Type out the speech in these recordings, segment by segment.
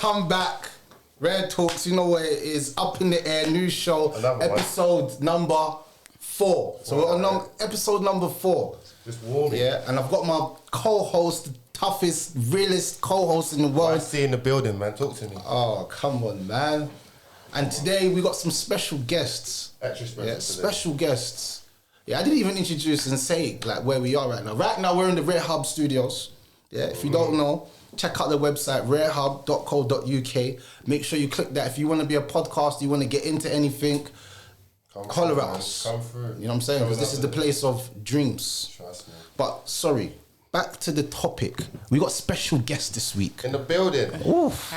Welcome back. Rare Talks, you know what it is. Up in the air, new show. Episode number 4. So we're on episode number 4. Just warm. Yeah, and I've got my co-host, the toughest, realest co-host in the world. I see in the building, man. Talk to me. Oh, come on, man. And today we got some special guests. Extra special. Yeah, special guests. Yeah, I didn't even introduce and say like where we are right now. Right now we're in the Rare Hub studios. Yeah, if you don't know, check out the website rarehub.co.uk. Make sure you click that if you want to be a podcast, you want to get into anything. Holler at us. Come through. You know what I'm saying? Because this is the place of dreams. Trust me. But sorry, back to the topic. We got special guests this week. In the building. Oof.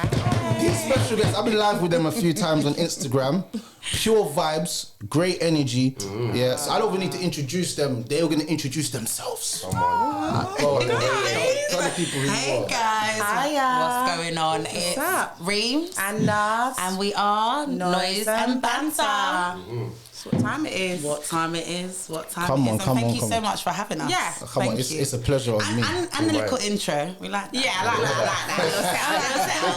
These special guests, I've been live with them a few times on Instagram. Pure vibes, great energy. Yeah, so I don't even need to introduce them. They're going to introduce themselves. Come on. Tell the people who you Hey are. guys, Hiya. what's going on? What's It's up? Reems And nads. and we are Noise and Banter. That's what time it is. What time it is? What time Come it on, is? come And thank on, you come so on. much for having us. Yeah. Come Thank on, you. it's a pleasure of me. And the little intro. We like that. Yeah, I like that.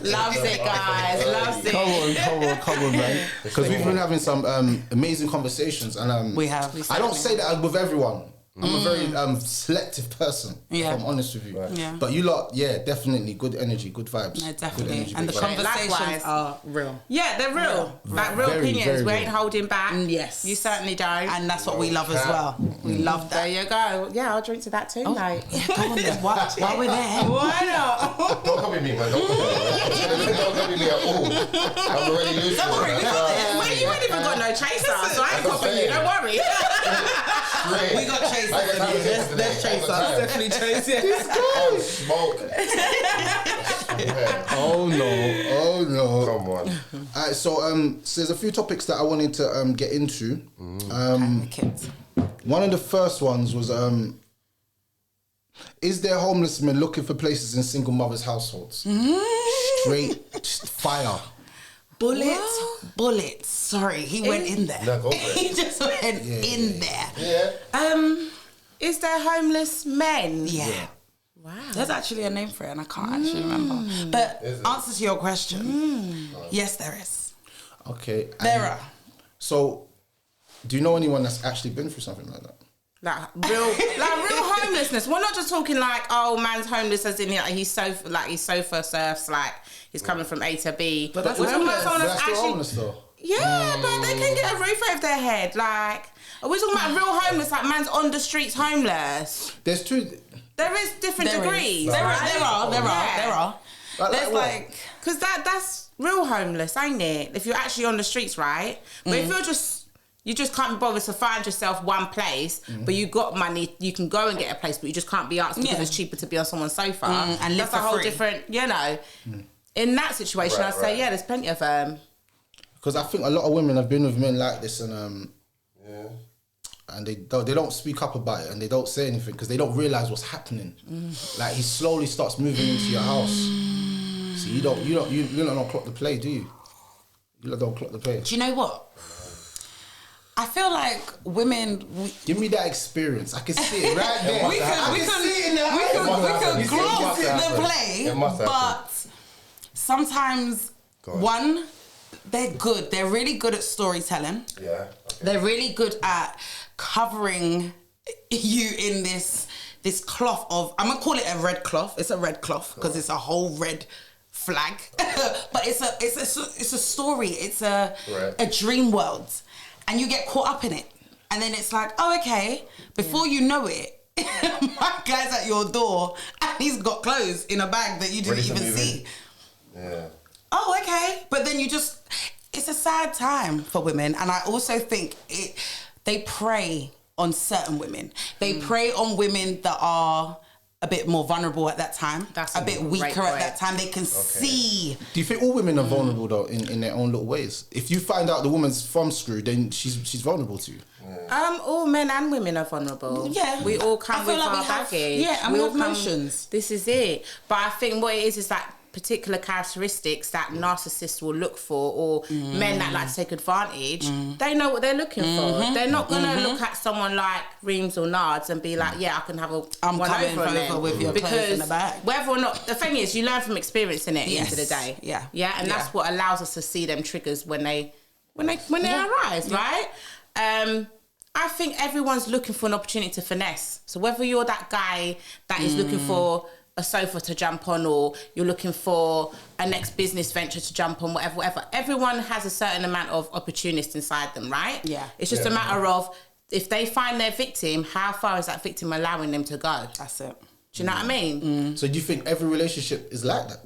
Loves it, guys. Loves it. Come on, man. Because we've been having some amazing conversations, and We have. I don't say that with everyone. I'm a very selective person. Yeah. If I'm honest with you. Right. Yeah. But you lot, yeah, definitely good energy, good vibes. No, Good definitely. energy, And the good vibes. conversations Likewise. are real. Yeah, they're real. Like real Very, opinions. very We real. ain't holding back. Yes. You certainly don't. And that's what we love as well. We love there that. you go. Yeah, I'll drink to that too, mate. Yeah, go on then. While we're there. Why not? Don't copy me, man. Don't copy me. Don't copy me at all. I'm already losing. Don't worry, we got this. Well, you ain't even got no chaser, so I ain't copying you. Don't worry. We got chasers. Let's chase us. Definitely chase it. Oh, smoke. Oh no. Come on. Alright, so there's a few topics that I wanted to get into. Kids. One of the first ones was is there homeless men looking for places in single mothers' households? Straight fire. Bullets. Sorry, he went in there. No, go for it. He just went in there. Yeah. Is there homeless men? Yeah. Wow. There's actually a name for it and I can't actually remember. But Is it? answer to your question, yes there is. Okay. There are. So, do you know anyone that's actually been through something like that? Like real homelessness. We're not just talking like, oh, man's homeless as in like he's sofa surfs, like he's coming from A to B. But that's we're talking homeless. about someone That's that's still actually homeless though. yeah, but they can get a roof over their head. Like, are we talking about real homeless? Like man's on the streets homeless. There's two. There is different degrees. There right? are. There's like because that's real homeless, ain't it? If you're actually on the streets, right? But if you just can't be bothered to find yourself one place, but you got money, you can go and get a place, but you just can't be asked because it's cheaper to be on someone's sofa. And live that's a for whole free. different, In that situation, Right, I'd say, right. yeah, there's plenty of Because I think a lot of women have been with men like this, and Yeah. and they don't speak up about it, and they don't say anything because they don't realize what's happening. Like he slowly starts moving into your house. So you don't clock the play, do you? You don't clock the play. do you know what? I feel like women Give me that experience. I can see it right there. we can see it in their eyes. It must happen. gloss It must the happen. play, It must happen. but sometimes Go on. one, they're good. They're really good at storytelling. Yeah. Okay. They're really good at covering you in this cloth of, I'm gonna call it a red cloth. It's a red cloth because it's a whole red flag, but it's a story. It's a dream world, and you get caught up in it, and then it's like, oh okay. Before you know it, my guy's at your door and he's got clothes in a bag that you didn't Ready to even move see. in. Yeah. Oh, okay. But then it's a sad time for women. And I also think they prey on certain women. They prey on women that are a bit more vulnerable at that time. That's a a bit great weaker at point. that time. They can see. Do you think all women are vulnerable though in their own little ways? If you find out the woman's from Screw, then she's vulnerable to you. all men and women are vulnerable. Yeah. We all I come feel with like our we have- baggage. yeah, and we all have emotions. This is it. But I think what it is like particular characteristics that narcissists will look for, or men that like to take advantage, they know what they're looking for. They're not gonna look at someone like Reems or Nads and be like, yeah, I can have I'm one coming over on them. with your clothes in the bag. Whether or not, the thing is, you learn from experiencing it at the end of the day. Yeah. And that's what allows us to see them triggers when they arise, right? I think everyone's looking for an opportunity to finesse. So whether you're that guy that is looking for a sofa to jump on, or you're looking for a next business venture to jump on, whatever. Everyone has a certain amount of opportunist inside them, right? Yeah. It's just a matter of, if they find their victim, how far is that victim allowing them to go? That's it. Do you know what I mean? So do you think every relationship is like that?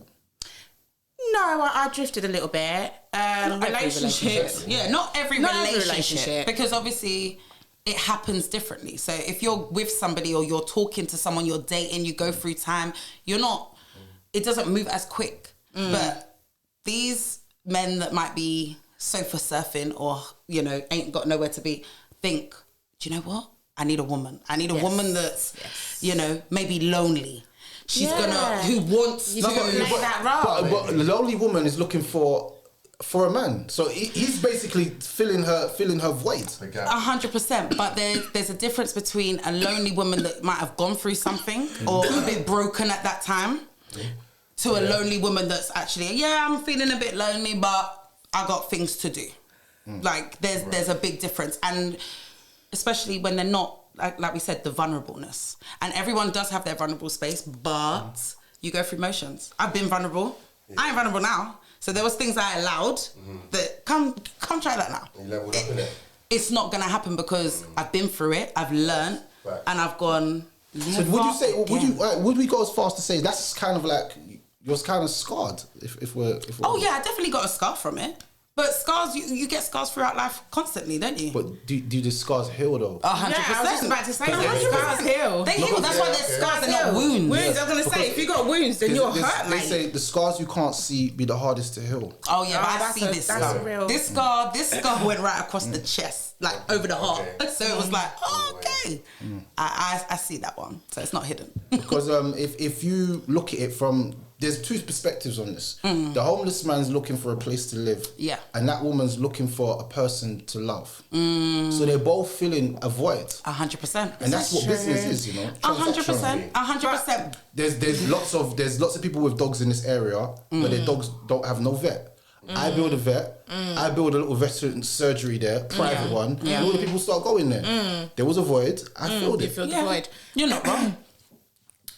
No, I drifted a little bit. Relationships. Yeah, not every Not every relationship. relationship. Because obviously it happens differently. So if you're with somebody or you're talking to someone, you're dating, you go through time, it doesn't move as quick. But these men that might be sofa surfing or, ain't got nowhere to be, think, do you know what? I need a woman. I need a woman that's, maybe lonely. She's who wants to play that role. But the lonely woman is looking for a man. So he's basically filling her void. 100%. But there's a difference between a lonely woman that might have gone through something or a bit broken at that time to a lonely woman that's actually, I'm feeling a bit lonely, but I got things to do. Like there's a big difference. And especially when they're not, like we said, the vulnerableness. And everyone does have their vulnerable space, but you go through motions. I've been vulnerable. I ain't vulnerable now. So there was things I allowed that come try that now. You leveled up in it. It's not gonna happen because I've been through it. I've learned, and I've gone. So would we go as far as to say that's kind of like you're kind of scarred if we're Oh yeah, I definitely got a scar from it. But scars, you get scars throughout life constantly, don't you? But do the scars heal though? 100%. Yeah, I was just about to say that. Scars heal. They heal. That's why they're scars and not wounds. Wounds, I was going to say, if you got wounds, then you're hurt, They mate. say the scars you can't see be the hardest to heal. Oh yeah, but I that's see this that's scar. real. This scar went right across the chest, like over the heart. So it was like, okay. I see that one. So it's not hidden. Because if you look at it from, there's two perspectives on this. The homeless man's looking for a place to live. Yeah. And that woman's looking for a person to love. So they're both filling a void. 100%. And that's what business is, 100%. 100%. There's lots of people with dogs in this area, but their dogs don't have no vet. I build a vet. I build a little veteran surgery there, private one. And all the people start going there. There was a void. I filled it. You filled the void. You're not wrong.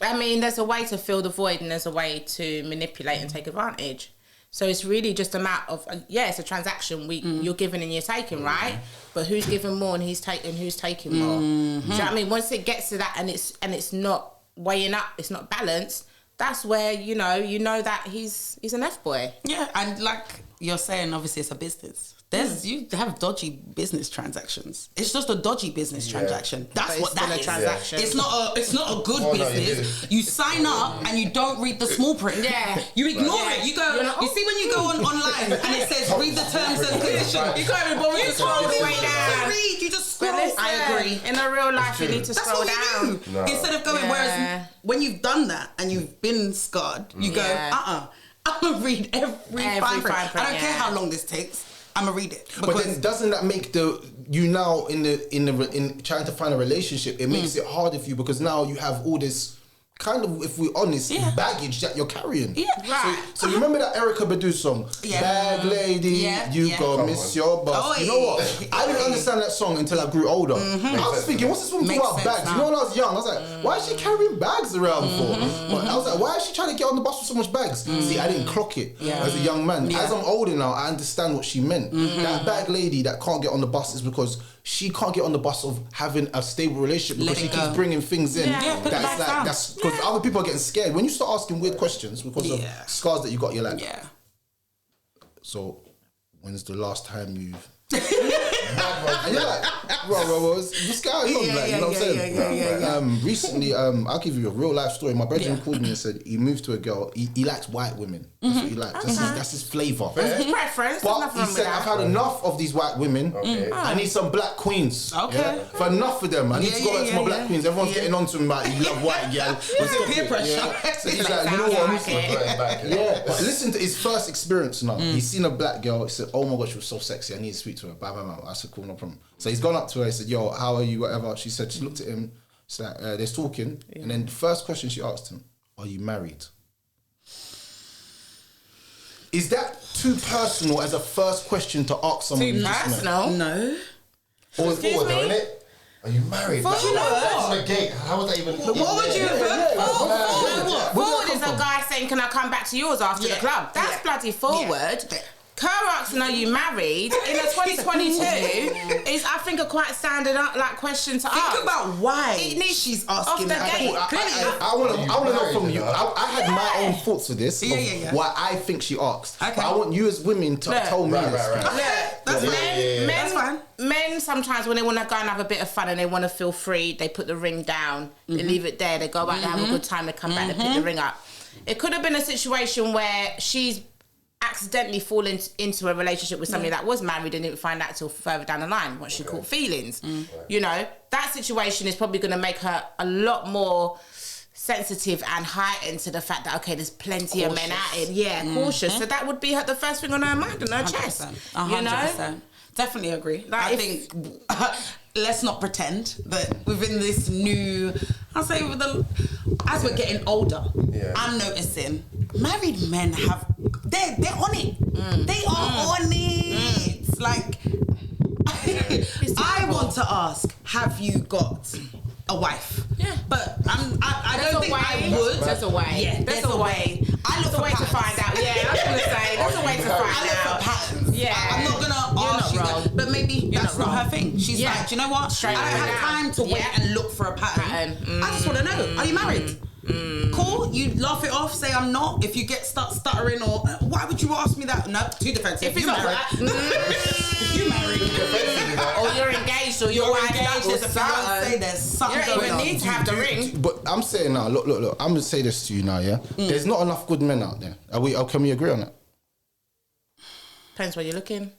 I mean, there's a way to fill the void and there's a way to manipulate and take advantage. So it's really just a matter of, it's a transaction. You're giving and you're taking, right? But who's giving more and who's taking more? Do you know what I mean? Once it gets to that and it's not weighing up, it's not balanced, that's where, you know that he's an F-boy. Yeah, and like you're saying, obviously it's a business. You have dodgy business transactions. It's just a dodgy business transaction. That's what that is. Transaction. It's not a good business. You sign up and you don't read the small print. Yeah. You ignore it. You go. You see when you go online and it says read the terms and conditions. You can't even bother to scroll the way down. Read. You just scroll. I agree. In a real life, you need to That's scroll what down. you do. Instead of going. Whereas when you've done that and you've been scarred, you go. I'm gonna read every fine print. I don't care how long this takes. I'm gonna read it. But then doesn't that make now in trying to find a relationship, it makes it harder for you because now you have all this kind of, if we're honest, baggage that you're carrying. Yeah, right. So you remember that Erykah Badu song? Yeah. Bag lady, you go miss your bus. Oh, you know what? I didn't understand that song until I grew older. I was thinking, what's this woman talking about bags? Now. You know, when I was young, I was like, why is she carrying bags around for? But I was like, why is she trying to get on the bus with so much bags? See, I didn't clock it as a young man. As I'm older now, I understand what she meant. That bag lady that can't get on the bus is because she can't get on the bus of having a stable relationship because she keeps bringing things in. That's because other people are getting scared. When you start asking weird questions because of scars that you got, you're like, so when's the last time you've And you're like, bro, what's going on? Like, you know what I'm saying? Recently, I'll give you a real life story. My brother called me and said he moved to a girl. He likes white women. That's what he likes. That's his flavour. That's his preference. But he said, I've had enough of these white women. I need some black queens. Okay. For enough of them. I need to go back to my black queens. Everyone's getting on to him like, you love white girl. Peer pressure. So he's like, you know what? But listen to his first experience now. He's seen a black girl. He said, oh my gosh, she was so sexy. I need to speak to her. Bam, bam, bam. I said, cool, no problem. So he's gone up to her. He said, yo, how are you? Whatever. She said, she looked at him. She's like, they're talking. And then the first question she asked him, are you married? Is that too personal as a first question to ask someone? Too personal? No. Or Excuse me? Isn't it? Are you married? But you know what? Gate. How would that even? What would you have Forward is a guy saying, can I come back to yours after the club? That's bloody forward. Kerr asking, are you married? In a 2022 is, I think, a quite standard question to ask. Think about why she's asking off the gate. I want to know from you. I had my own thoughts of this, why I think she asked. Okay. But I want you as women to tell me this. That's fine. Men sometimes when they want to go and have a bit of fun and they want to feel free, they put the ring down, they leave it there, they go out, they have a good time, they come back, they pick the ring up. It could have been a situation where she's accidentally fallen into a relationship with somebody that was married and didn't find out till further down the line, what she called feelings. You know, that situation is probably going to make her a lot more sensitive and heightened to the fact that, okay, there's plenty of men out here. Cautious. So that would be the first thing on her mind and her chest. 100%. You know? Definitely agree. I think let's not pretend that within this new, I'll say as we're getting older, I'm noticing married men they're on it. They are on it. Like, I want to ask, have you got a wife? Yeah. But I don't think I would. There's a way. Yeah, there's a way. I look for way to patterns. find out. Yeah, I was going to say, there's a way to find out. I look for patterns. Yeah. I'm not going to ask you that. But maybe that's not her thing. She's like, do you know what? I don't have time to wait and look for a pattern. I just want to know, are you married? Cool, you laugh it off, say I'm not. If you start stuttering or why would you ask me that? No, too defensive. If you married. If you married. Or you're engaged or you're engaged, there's a fiance, there's something you don't going even on. need to have the ring. But I'm saying now, look, I'm going to say this to you now, yeah? There's not enough good men out there. Can we agree on that? Depends where you're looking.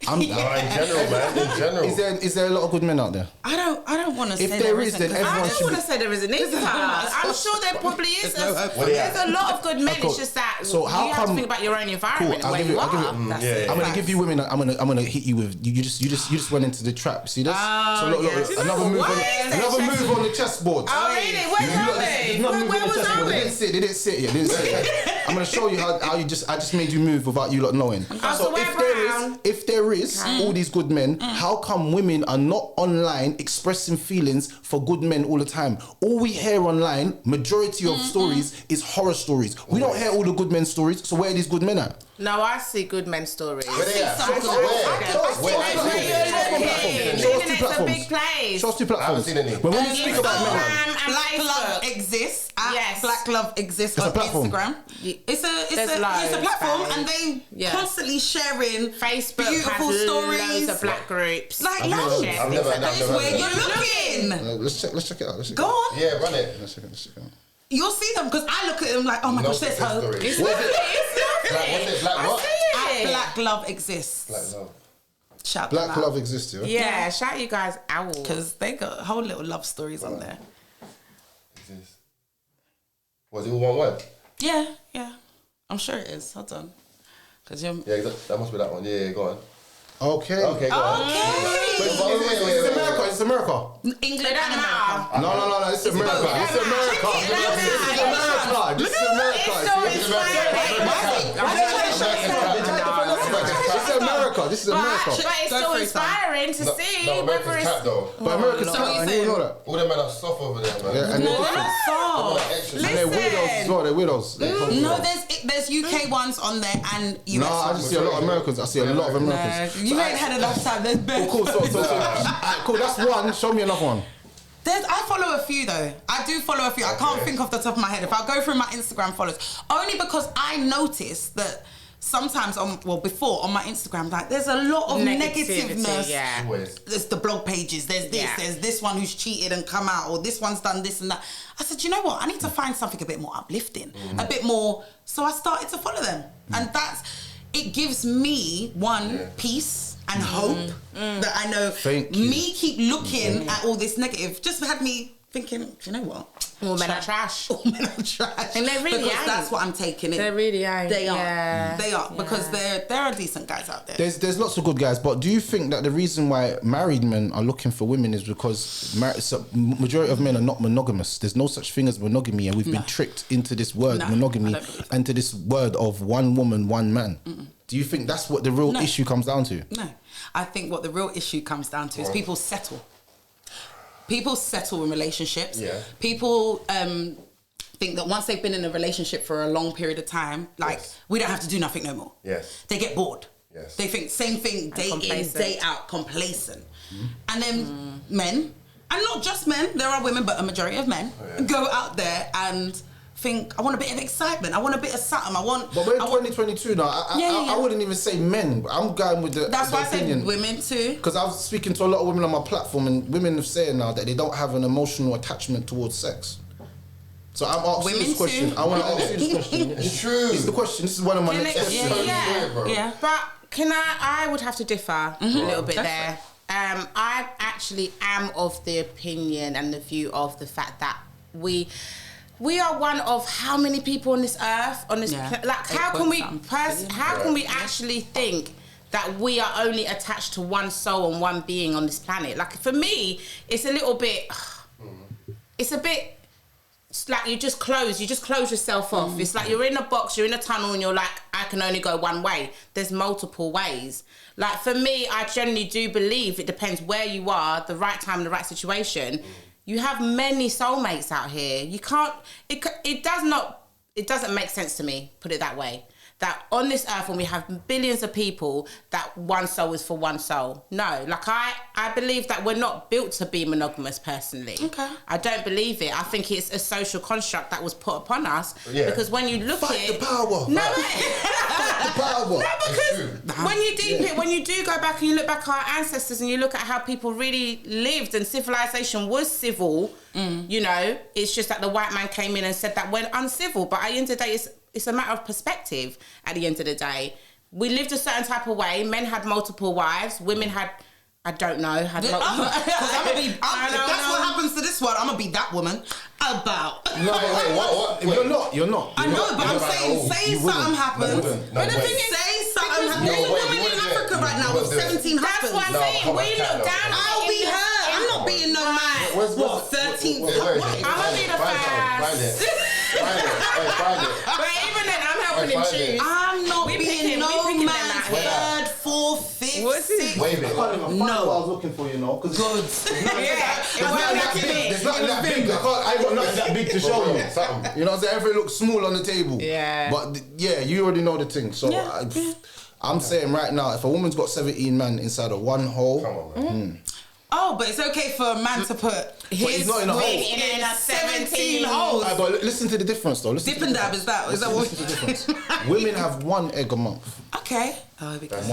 In general, man. In general. Is there a lot of good men out there? I don't want to say If there is, then I everyone don't should want be... to say there isn't either. I'm sure there probably is. There's a lot of good men. It's just that So how you have to come- think about your own environment. Cool, where you are. That's it. I'm gonna give you women. I'm gonna hit you with. You just went into the trap. See this? So look, another move on the chessboard. Oh really? Where was I? They didn't sit yet. I'm gonna show you how I just made you move without you lot knowing. So if there is all these good men, how come women are not online expressing feelings for good men all the time? All we hear online, majority of stories, is horror stories. We don't hear all the good men stories. So where are these good men at? No, I see good men stories. Where they at? It's a big place. Show us two platforms. I haven't seen any. When we speak about men, Black Love exists. Yes. Black Love exists It's a on platform. Instagram. It's a loads, platform, babe. and they constantly sharing Facebook beautiful has stories. loads of black groups. Like loads. That is where you're looking. let's check it out. Go on. Yeah, run it. Let's check it out. You'll see them because I look at them like, oh my gosh, there's hope. It's lovely. Black what? Black Love exists. Black love. Shout Black them out. love exists, yeah? Yeah, shout you guys out. Because they got whole little love stories on there. Was it all one word? Yeah. I'm sure it is. Hold on. Because you're... Yeah, that must be that one. Yeah, go on. Okay, go on. It's America. England and America. No, it's America. It's America. It's America. This is America. But it's still inspiring to see. No, America's cat though. But America's cat, and you know that. All them men are soft over there, man. Yeah, and they're different. And they're weirdos as well. They're weirdos. No, there's UK ones on there and US No, I just see a lot of Americans. I see a lot of Americans. You ain't had enough time. There's been. Cool. Cool. That's one. Show me another one. I follow a few though. I do follow a few. I can't think off the top of my head. If I go through my Instagram follows, only because I noticed that sometimes before on my Instagram, like there's a lot of negativeness. Yeah. There's the blog pages, there's this one who's cheated and come out, or this one's done this and that. I said, you know what? I need to find something a bit more uplifting, a bit more. So I started to follow them. And it gives me peace and hope that I know keep looking at all this negative just had me thinking, you know what? All men are trash. All men are trash. And they really because that's what I'm taking in. They really are. They are. Yeah. They are. Because there are decent guys out there. There's lots of good guys, but do you think that the reason why married men are looking for women is because majority of men are not monogamous? There's no such thing as monogamy, and we've been tricked into this word monogamy and to this word of one woman, one man. Do you think that's what the real issue comes down to? No. I think what the real issue comes down to is people settle. People settle in relationships. Yeah. People think that once they've been in a relationship for a long period of time, like, we don't have to do nothing no more. Yes. They get bored. Yes. They think same thing, day in, day out, complacent. And then men, and not just men, there are women, but a majority of men, go out there and think, I want a bit of excitement, I want a bit of something, But we're in 2022 now. I wouldn't even say men. I'm going with that's the why opinion. I said women too. Because I was speaking to a lot of women on my platform, and women have said now that they don't have an emotional attachment towards sex. So I'm asking women this question. too. I want to ask you this question. It's true. It's the question. This is one of my next questions. Yeah. But I would have to differ a little bit there. I actually am of the opinion and the view of the fact that we are one of how many people on this earth, on this like how can we actually think that we are only attached to one soul and one being on this planet? Like, for me, it's a little bit, it's like you just close yourself off. It's like you're in a box, you're in a tunnel, and you're like, I can only go one way. There's multiple ways. Like, for me, I generally do believe it depends where you are, the right time, the right situation. You have many soulmates out here. You can't, it doesn't make sense to me, put it that way. That on this earth, when we have billions of people, that one soul is for one soul. No, like I believe that we're not built to be monogamous personally. Okay. I don't believe it. I think it's a social construct that was put upon us. Yeah. Because when you look at it... the power. No, the power. No, because when you deep it, when you do go back and you look back at our ancestors and you look at how people really lived and civilization was civil, you know, it's just that the white man came in and said that we're uncivil. But at the end of the day, it's a matter of perspective at the end of the day. We lived a certain type of way. Men had multiple wives. Women had, I don't know. If that's what happens to this one, I'm going to be that woman. About. No, wait, what? You're not. I know, but I'm saying, say something happens. But the thing is, say something happens. There's a woman in Africa right now with 17 husbands. That's what I'm saying. We look down. I'll be her. I'm not being no man. What, 13? I'm going to be the first. Find it. But even then, I'm helping him choose. I'm not being no man's third, fourth, fifth, sixth. Wait a minute. No. What I was looking for, you know. Good. There's nothing that big. I got nothing that big to show you. You know what I'm saying? Everything looks small on the table. Yeah. But you already know the thing. So I'm saying right now, if a woman's got 17 men inside of one hole. Come on, man. Oh, but it's okay for a man to put his not in a hole. in a 17 holes. But listen to the difference, though. Dip and dab, is that what? Listen to the difference. Women have 1 egg a month. Okay. Oh, because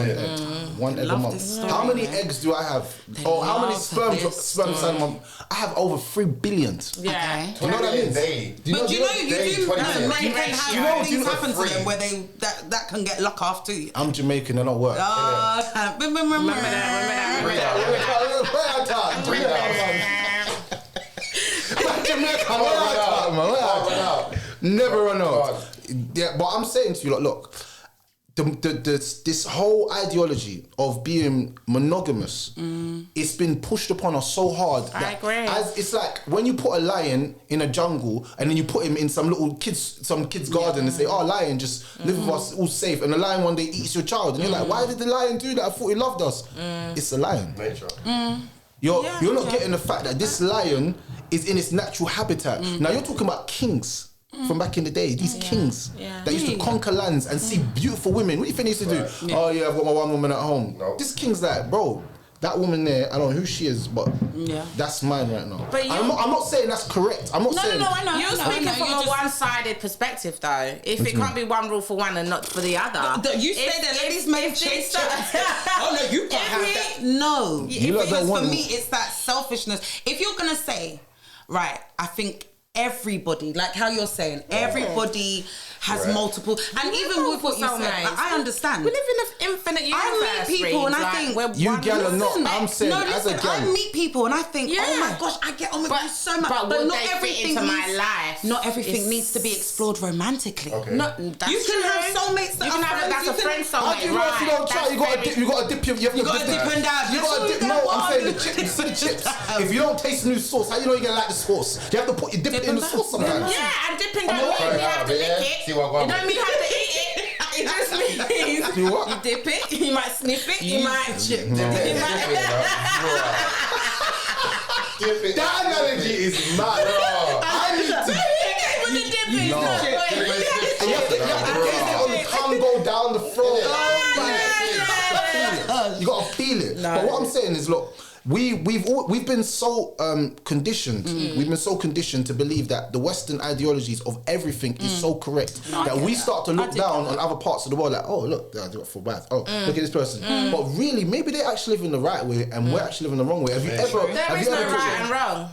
One egg a month. How many eggs do I have? How many sperm inside a month? I have over 3 billion. Yeah. Do you know what I mean? But do you know you can have things happen to them where that can get luck off too. I'm Jamaican and I work. Remember that. Never run out. Yeah, but I'm saying to you, look, this whole ideology of being monogamous, it's been pushed upon us so hard. I agree. It's like when you put a lion in a jungle and then you put him in some kid's garden and say, "Oh, lion, just live with us, all safe." And the lion one day eats your child, and you're like, "Why did the lion do that? I thought he loved us." It's a lion. Nature. You're not getting the fact that this lion is in its natural habitat. Now you're talking about kings. From back in the day, these kings that used to conquer lands and see beautiful women. What do you think they used to do? Oh yeah, I've got my one woman at home. No. This king's like, bro, That woman there, I don't know who she is, but that's mine right now. But I'm not saying that's correct. I'm not saying. No, I know. You're speaking from a one-sided perspective, though. If it can't be one rule for one and not for the other, You say the ladies may change. Oh no, you can't have that. No, for me, it's that selfishness. If you're gonna say, right, I think everybody, like how you're saying, everybody has multiple, and even with what you said, I understand. We live in an infinite universe. I meet people and I think you gal are not. I'm saying as a gal, I meet people and I think, oh my gosh, I get on with you so much, but not everything into my life. Not everything needs to be explored romantically. Okay. No, you can have soulmates that are friends. That's a friend soulmate, you don't try. You got to dip. You got to dip and dab. You got to dip. No, I'm saying the chips. The chips. If you don't taste new sauce, how you know you're gonna like the sauce? You have to put your dip in the sauce sometimes. Yeah, and dipping don't mean you have to lick it. See what It don't mean you have to eat it. It just means Do what? you dip it, you might sniff it, you might chip. That analogy is mad. I need to. With the dipping, No. You You have to taste it on the tongue, go down the throat. You gotta feel it. But what I'm saying is, look, we've been so conditioned. We've been so conditioned to believe that the Western ideologies of everything is so correct that we start to look down on other parts of the world. Like, oh look, I do it for bad. Oh, look at this person. But really, maybe they actually live in the right way, and we're actually living the wrong way. Have you ever? There is no right and wrong.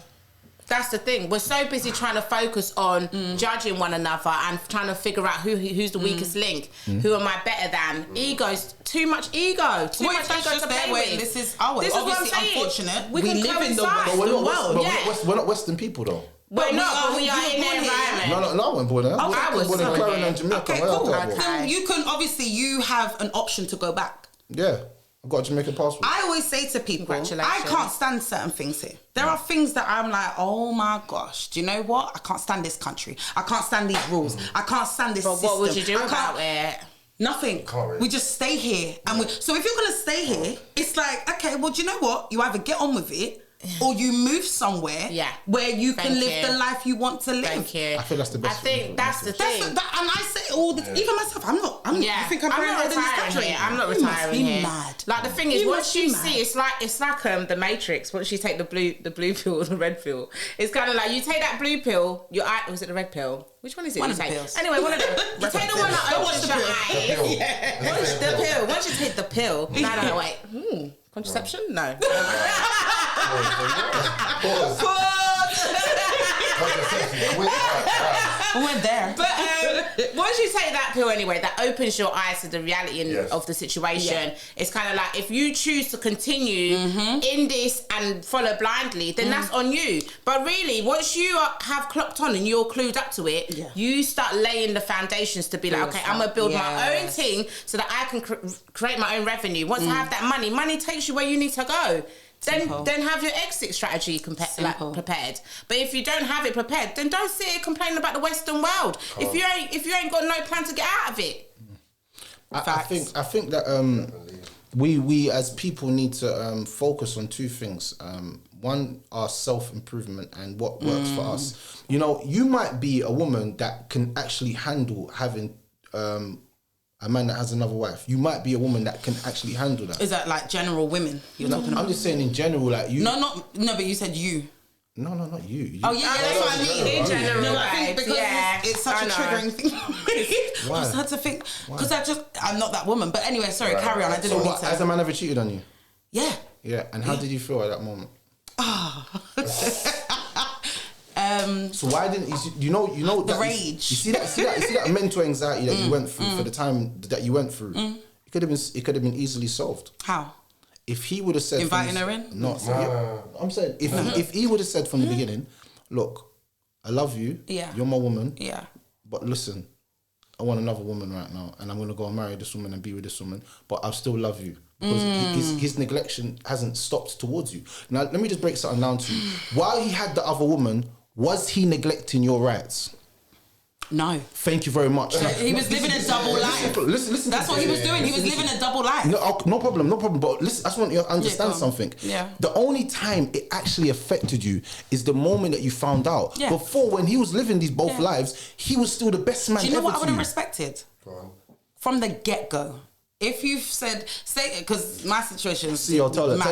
That's the thing. We're so busy trying to focus on judging one another and trying to figure out who's the weakest link. Who am I better than? Egos. Too much ego. Too much ego to play with. This is ours. This Obviously, is what I'm saying. unfortunate. We can live in the coincide. Western world. But we're not Western people though. We're not, but we you are were in the born here. environment. No, I wasn't born there. I was born in born Clarendon, here. Jamaica. Okay, Where cool. I was born. Then you can obviously you have an option to go back. Yeah, I've got a Jamaican passport. I always say to people, Congratulations. I can't stand certain things here. There are things that I'm like, oh my gosh, do you know what? I can't stand this country. I can't stand these rules. I can't stand this But system. what would you do I can't- about it? Nothing. Can't really. We just stay here, and so if you're gonna stay here, it's like, okay, well, do you know what? You either get on with it, or you move somewhere where you can Thank live you. the life you want to live. Thank you. I feel that's the best. I think that's the thing. And I say it all the even myself. I'm not. You think I'm not paranoid in this retiring country? here. I'm not You must retiring be here. mad. Like the thing is, You once must be you mad. see, it's like the Matrix. Once you take the blue pill or the red pill, it's kind of like you take that blue pill. Your eye was it the red pill? Which one is it? One you of the take? pills. Anyway, one of them. You take the one that opens your eyes. The pill. Once you take the pill, no, wait. Contraception? No. We're there. But once you take that pill anyway, that opens your eyes to the reality of the situation. It's kind of like if you choose to continue in this and follow blindly, then that's on you. But really, once you have clocked on and you're clued up to it, you start laying the foundations to be like, okay, I'm going to build my own thing so that I can create my own revenue. Once I have that money takes you where you need to go. Then have your exit strategy prepared. But if you don't have it prepared, then don't sit here complaining about the Western world. If you ain't got no plan to get out of it. I think that we as people need to focus on two things. One, our self-improvement and what works for us. You know, you might be a woman that can actually handle having a man that has another wife. You might be a woman that can actually handle that. Is that like general women you're talking about? I'm just saying in general, like you. No, but you said you. No, not you. Oh yeah, that's what I mean. In general, No, I think because it's such a triggering thing. Why? I just had to think because I'm not that woman. But anyway, sorry, carry on. I didn't So mean what, to. has a man ever cheated on you? Yeah. Yeah, and how did you feel at that moment? So why didn't you know The that rage. You see that mental anxiety that you went through for the time that you went through. It could have been easily solved. How? If he would have said Inviting her in? No, I'm saying if he would have said from the beginning, look, I love you. Yeah. You're my woman. Yeah. But listen, I want another woman right now, and I'm gonna go and marry this woman and be with this woman. But I still love you because his neglection hasn't stopped towards you. Now let me just break something down to you. While he had the other woman, was he neglecting your rights? No. Thank you very much. He was living a double life. Listen. That's what he was doing. He was living a double life. No problem. But listen, I just want you to understand go on. something. Yeah. The only time it actually affected you is the moment that you found out. Yeah. Before, when he was living these both lives, he was still the best man Do you know ever what I to would have you. respected? Go on. From the get-go. If you've said, say, because my situation is See, tell her. It's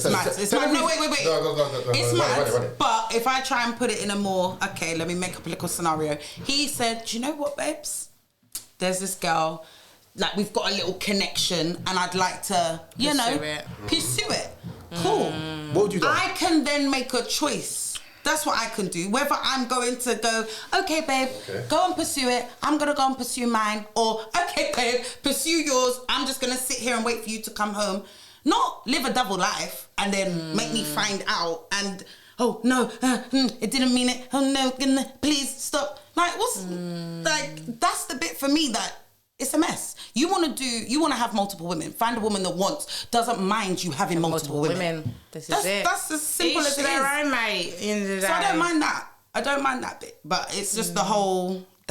mad. It's mad. No, wait. Go. It's Run mad. it. But if I try and put it in a more, okay, let me make up a little scenario. He said, do you know what, babes? There's this girl, like we've got a little connection and I'd like to, pursue it. Cool. What would you do? I can then make a choice. That's what I can do. Whether I'm going to go, okay, babe, go and pursue it. I'm going to go and pursue mine. Or, okay, babe, pursue yours. I'm just going to sit here and wait for you to come home. Not live a double life and then make me find out and, oh, no, it didn't mean it. Oh, no, please stop. Like, like, that's the bit for me that it's a mess. You want to have multiple women. Find a woman that doesn't mind you having multiple women. This is it. That's as simple as it is. their own, mate. So I don't mind that. I don't mind that bit. But it's just the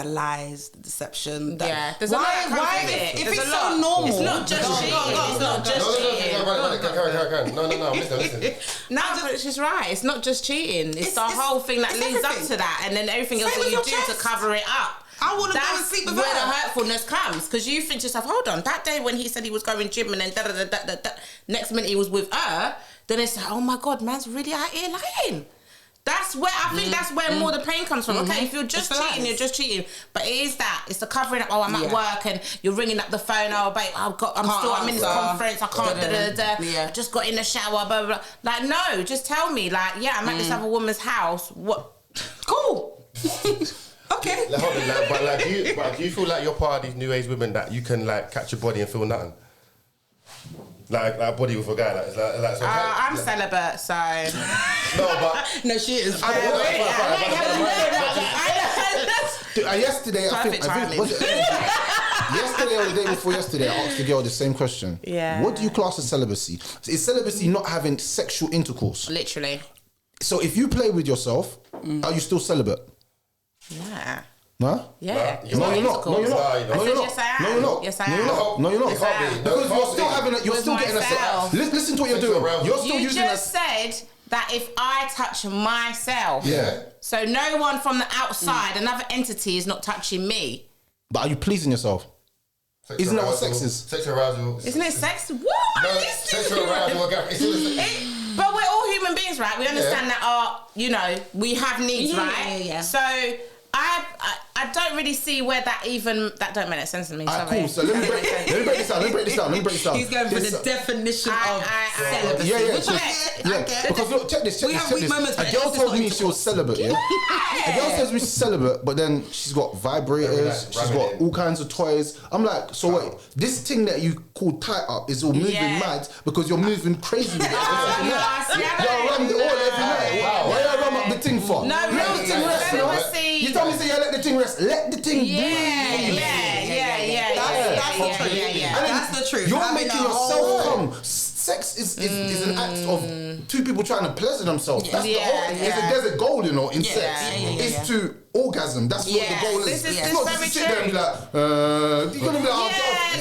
lies, the deception. There's a lot that comes with it. If it's so normal. It's not just cheating. It's not just cheating. No, listen. No, but she's right. It's not just cheating. It's the whole thing that leads up to that. And then everything else that you do to cover it up. I want to go and sleep with her. That's where the hurtfulness comes. Because you think to yourself, hold on, that day when he said he was going gym and then next minute he was with her, then it's like, oh my God, man's really out here lying. That's where I think that's where more the pain comes from. Okay, if you're just cheating, you're just cheating. But it is that. It's the covering up. Oh, I'm at work and you're ringing up the phone. Oh, babe, I'm in this conference. I can't. I just got in the shower. Blah, blah, blah. Like, no, just tell me. Like, yeah, I'm at this other woman's house. What? Cool. Okay. Like, hold on, do you feel like you're part of these new age women that you can like catch a body and feel nothing? Like a body with a guy, I'm celibate, so no, but no, she is. Yesterday, I think was it yesterday or the day before yesterday, I asked the girl the same question. Yeah. What do you class as celibacy? Is celibacy not having sexual intercourse? Literally. So if you play with yourself, are you still celibate? Yeah. No? Yeah. No, you're not. No, you're not. No, you're not. Yes, I am. No, you're not. Yes, I No, am. you're not. No, you're not. It can't be. Because you're still having it. You're With still getting myself. a. Listen to what you're doing. You're still You using just said that if I touch myself, so no one from the outside, another entity, is not touching me. But are you pleasing yourself? Isn't that what sex is? Sexual arousal. Isn't it sex? What? No, sexual arousal. But we're all human beings, right? We understand that we have needs, right? Yeah. So I don't really see where that don't make sense to me. Alright, cool. So let me break this down. He's going for the definition of celibacy. Yeah. Because look, check this. A girl told me she was celibate. Yeah. A girl tells me she's celibate, but then she's got vibrators. She's got all kinds of toys. I'm like, so wait, this thing that you call tight up is all moving mad because you're moving crazy with it. You're around it all every night. Why you rum up the thing for? No, let the thing rest. You told me let the thing rest. Let the thing breathe. That's the truth. You're making yourself come. Sex is an act of two people trying to pleasure themselves. That's the whole. There's a goal, in sex. It's to orgasm. That's what the goal is. This it's not just to sit there and be like, you're gonna be like,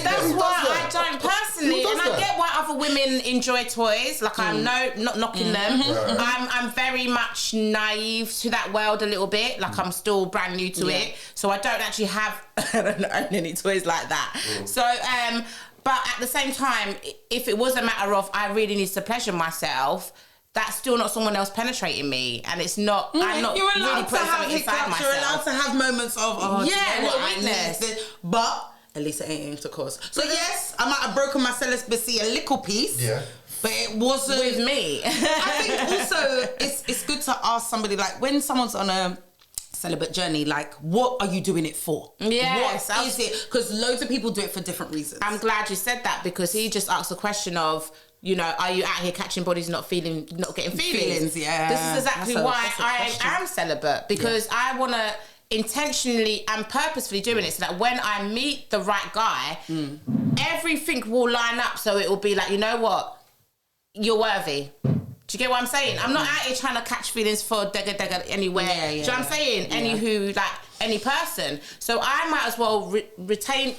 that's why I don't personally, and I get why other women enjoy toys. Like I'm not knocking them. I'm very much naive to that world a little bit. Like I'm still brand new to it, so I don't actually have I don't own any toys like that. So but at the same time, if it was a matter of I really need to pleasure myself, that's still not someone else penetrating me, and it's not. I'm not you're really putting something inside myself. You're allowed to have moments of weakness, but at least it ain't intercourse. So yes, I might have broken my celibacy a little piece. Yeah. But it wasn't with me. I think also it's good to ask somebody, like, when someone's on a celibate journey, like, what are you doing it for? Yes, what is it? Because loads of people do it for different reasons. I'm glad you said that, because he just asked a question of, are you out here catching bodies, not getting feelings? Yeah. This is exactly why I am celibate, because I want to intentionally and purposefully doing it so that when I meet the right guy, everything will line up, so it will be like, you know what, you're worthy. Do you get what I'm saying? I'm not out here trying to catch feelings for degga anywhere. Do you know what I'm saying? Anywho, like any person. So I might as well retain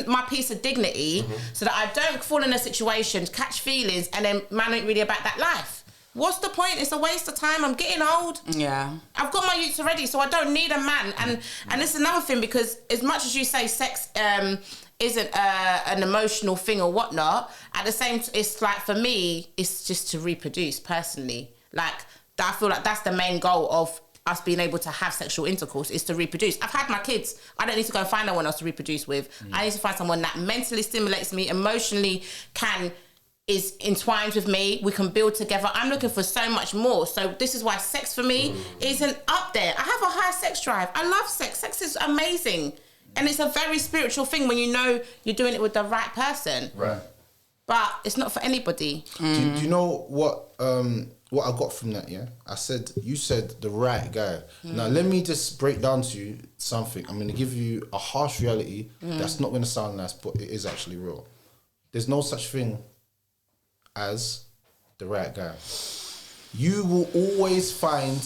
my piece of dignity, so that I don't fall in a situation, catch feelings, and then man ain't really about that life. What's the point? It's a waste of time. I'm getting old. Yeah. I've got my youths already, so I don't need a man. And it's another thing, because as much as you say sex isn't an emotional thing or whatnot. At the same, it's like for me, it's just to reproduce personally. Like I feel like that's the main goal of us being able to have sexual intercourse, is to reproduce. I've had my kids. I don't need to go and find no one else to reproduce with. I need to find someone that mentally stimulates me, emotionally is entwined with me. We can build together. I'm looking for so much more. So this is why sex for me isn't up there. I have a high sex drive. I love sex. Sex is amazing. And it's a very spiritual thing when you know you're doing it with the right person. Right. But it's not for anybody. Do you know what I got from that, yeah? You said the right guy. Now, let me just break down to you something. I'm going to give you a harsh reality that's not going to sound nice, but it is actually real. There's no such thing as the right guy. You will always find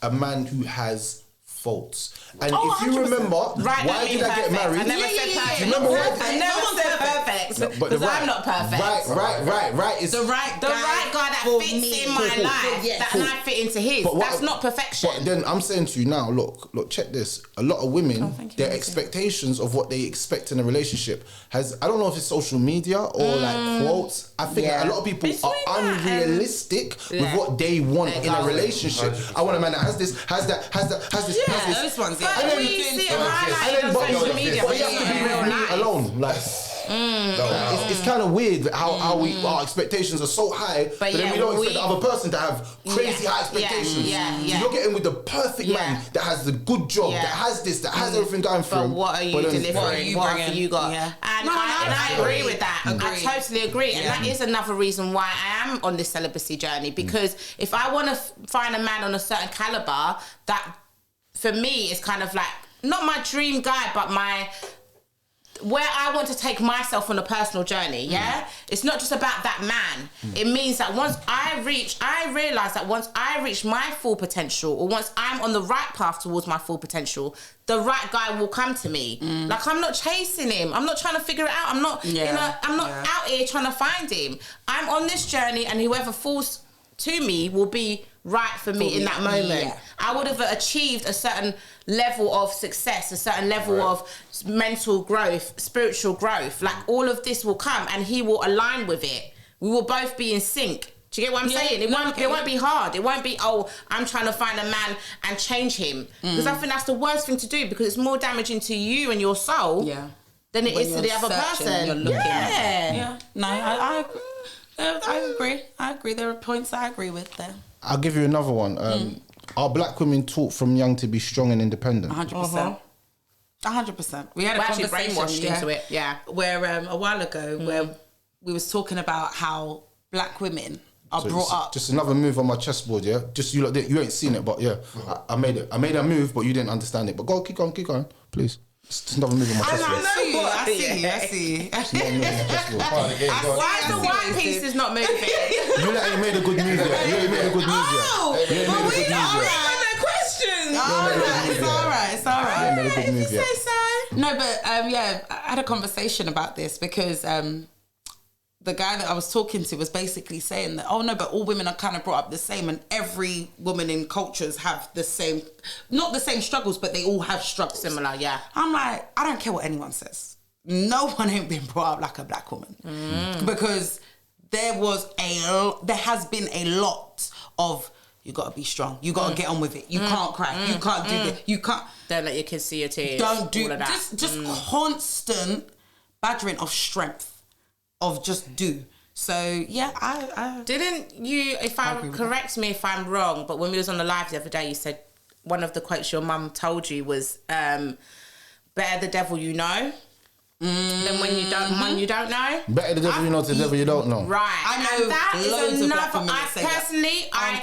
a man who has faults. And if you 100%. remember, why did I get married? I never said perfect. Do you remember why? I never said perfect. Because I'm not perfect. Right. Is The right guy that for fits me. in my life, that I fit into his. That's not perfection. But then I'm saying to you now, look, check this. A lot of women, their expectations of what they expect in a relationship has, I don't know if it's social media or like quotes. I think a lot of people are unrealistic with what they want in a relationship. I want a man that has this, has that, has this, has this. Those ones, yeah. But we see it highlighted on social media. But you have to be with me alone. Like, it's kind of weird how our expectations are so high, but then we don't expect the other person to have crazy high expectations. So you're getting with the perfect man that has the good job, that has this, that has everything going for him. But what are you delivering? What have you got? Yeah. And I agree with that. I totally agree. And that is another reason why I am on this celibacy journey, because if I want to find a man on a certain caliber, that for me is kind of like, not my dream guy, but where I want to take myself on a personal journey, It's not just about that man. It means that once I realise that once I reach my full potential, or once I'm on the right path towards my full potential, the right guy will come to me. Like, I'm not chasing him. I'm not trying to figure it out. I'm not, I'm not out here trying to find him. I'm on this journey, and whoever falls to me will be right for me in that moment. I would have achieved a certain level of success, a certain level of mental growth, spiritual growth. Like, all of this will come, and he will align with it. We will both be in sync. Do you get what I'm saying? It won't be hard. It won't be, I'm trying to find a man and change him. Because I think that's the worst thing to do, because it's more damaging to you and your soul than it is to the other person. You're looking Yeah. No, I agree. I agree. There are points I agree with there. I'll give you another one. Are black women taught from young to be strong and independent? 100%. 100%. We had a actually conversation brainwashed into it, where a while ago, where we was talking about how black women are brought up. Just another move on my chessboard, yeah. Just you ain't seen it, but I made it. I made a move, but you didn't understand it. But go, keep going, please. Just another move on my chessboard. I see. Another move on my chessboard. Why is the white pieces not moving? You ain't made a good move yet. You ain't made a good move yet. You ain't made a good move yet. Questions. It's all right. You ain't made a good move yet. No, but I had a conversation about this because the guy that I was talking to was basically saying that, but all women are kind of brought up the same, and every woman in cultures have the same, not the same struggles, but they all have struggles. Similar, yeah. I'm like, I don't care what anyone says. No one ain't been brought up like a black woman. Because there has been a lot of, you got to be strong. You got to get on with it. You can't cry. You can't do this. You can't. Don't let your kids see your tears. Don't do all of that. Just constant badgering of strength. Of just do. So I didn't you, correct me if I'm wrong, but when we was on the live the other day, you said one of the quotes your mum told you was better the devil you know than when you don't know. Better the devil you know than the devil you don't know. Right. I know and that loads is of another, black women that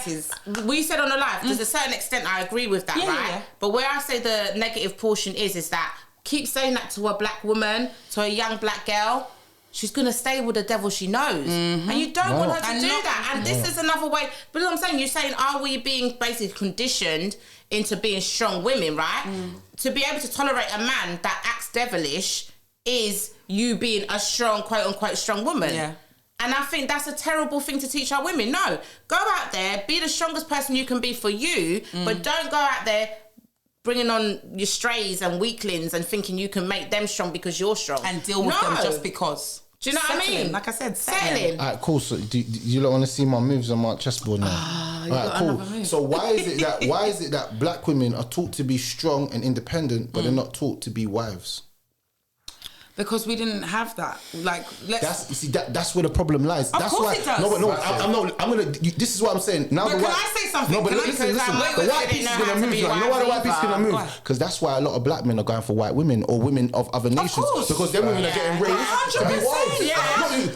say that. we said on the live, to a certain extent I agree with that, right? Yeah. But where I say the negative portion is that keep saying that to a black woman, to a young black girl, she's going to stay with the devil she knows. And you don't want her to do that. And this is another way. But I'm saying, you're saying, are we being basically conditioned into being strong women, right? To be able to tolerate a man that acts devilish is you being a strong, quote unquote, strong woman. Yeah. And I think that's a terrible thing to teach our women. No, go out there, be the strongest person you can be for you, but don't go out there bringing on your strays and weaklings and thinking you can make them strong because you're strong and deal with them just because. Do you know what I mean? Like I said, settling. All right, cool. So do you don't want to see my moves on my chessboard now? You got another move. So why is it that black women are taught to be strong and independent, but they're not taught to be wives? Because we didn't have that. Like, that's where the problem lies. Of That's course why. it does. No, I'm not. I'm gonna. This is what I'm saying. Now But the can white, I say something? No, but Can I- listen. wait, The white piece is gonna move. You know why the white piece is gonna move? Why? Because that's why a lot of black men are going for white women or women of other nations. course. Because them women are getting raised to be 100%. wives. Yeah.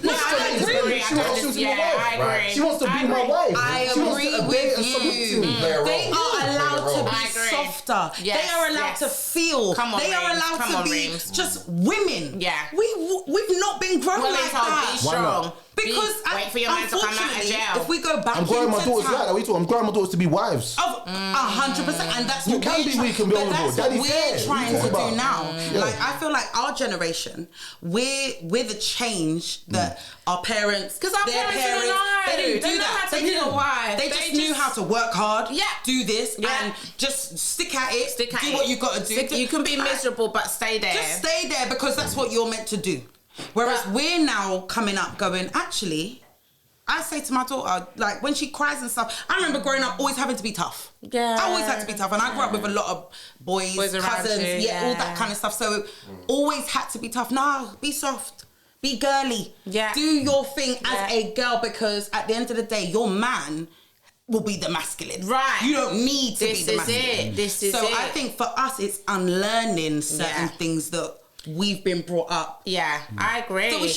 No, I agree. She wants to be my I wife. agree. She wants to be my wife. I She wants to agree obey with and submit to you. me. Play a They role. are allowed to I be agree. softer. Yes, They are allowed yes. to feel. Come on, they are Reems. allowed Come to on, be Reems. just women. Yeah. We've not been grown Women like told that. be strong. Because wait for your man to come out of unfortunately, jail. if we go back I'm growing my into daughters time- like that. What are you talking? I'm growing my daughters to be wives. Of 100%, and that's You what can we're be weak and be but vulnerable. that's what Daddy's we're there. trying What to you talking do about? now. Yeah. Like, I feel like our generation, we're the change that our parents, Because our their parents didn't know. they didn't They do know that. how to They be didn't. a wife. They just knew how to work hard. Yeah. do this Yeah. and just stick at it. Stick at do it. what you got to do. You can be miserable, but stay there. Just stay there because that's what you're meant to do. Whereas we're now coming up going, actually, I say to my daughter, like when she cries and stuff, I remember growing up always having to be tough. Yeah. I always had to be tough. And I grew up with a lot of boys Boys around cousins, you, all that yeah. kind of stuff. So always had to be tough. No, be soft. Be girly. Yeah. Do your thing as Yeah. a girl because at the end of the day, your man will be the masculine. Right. You don't need to This be the is masculine. it. This is so it. I think for us, it's unlearning certain Yeah. things that we've been brought up. Yeah, I agree. So we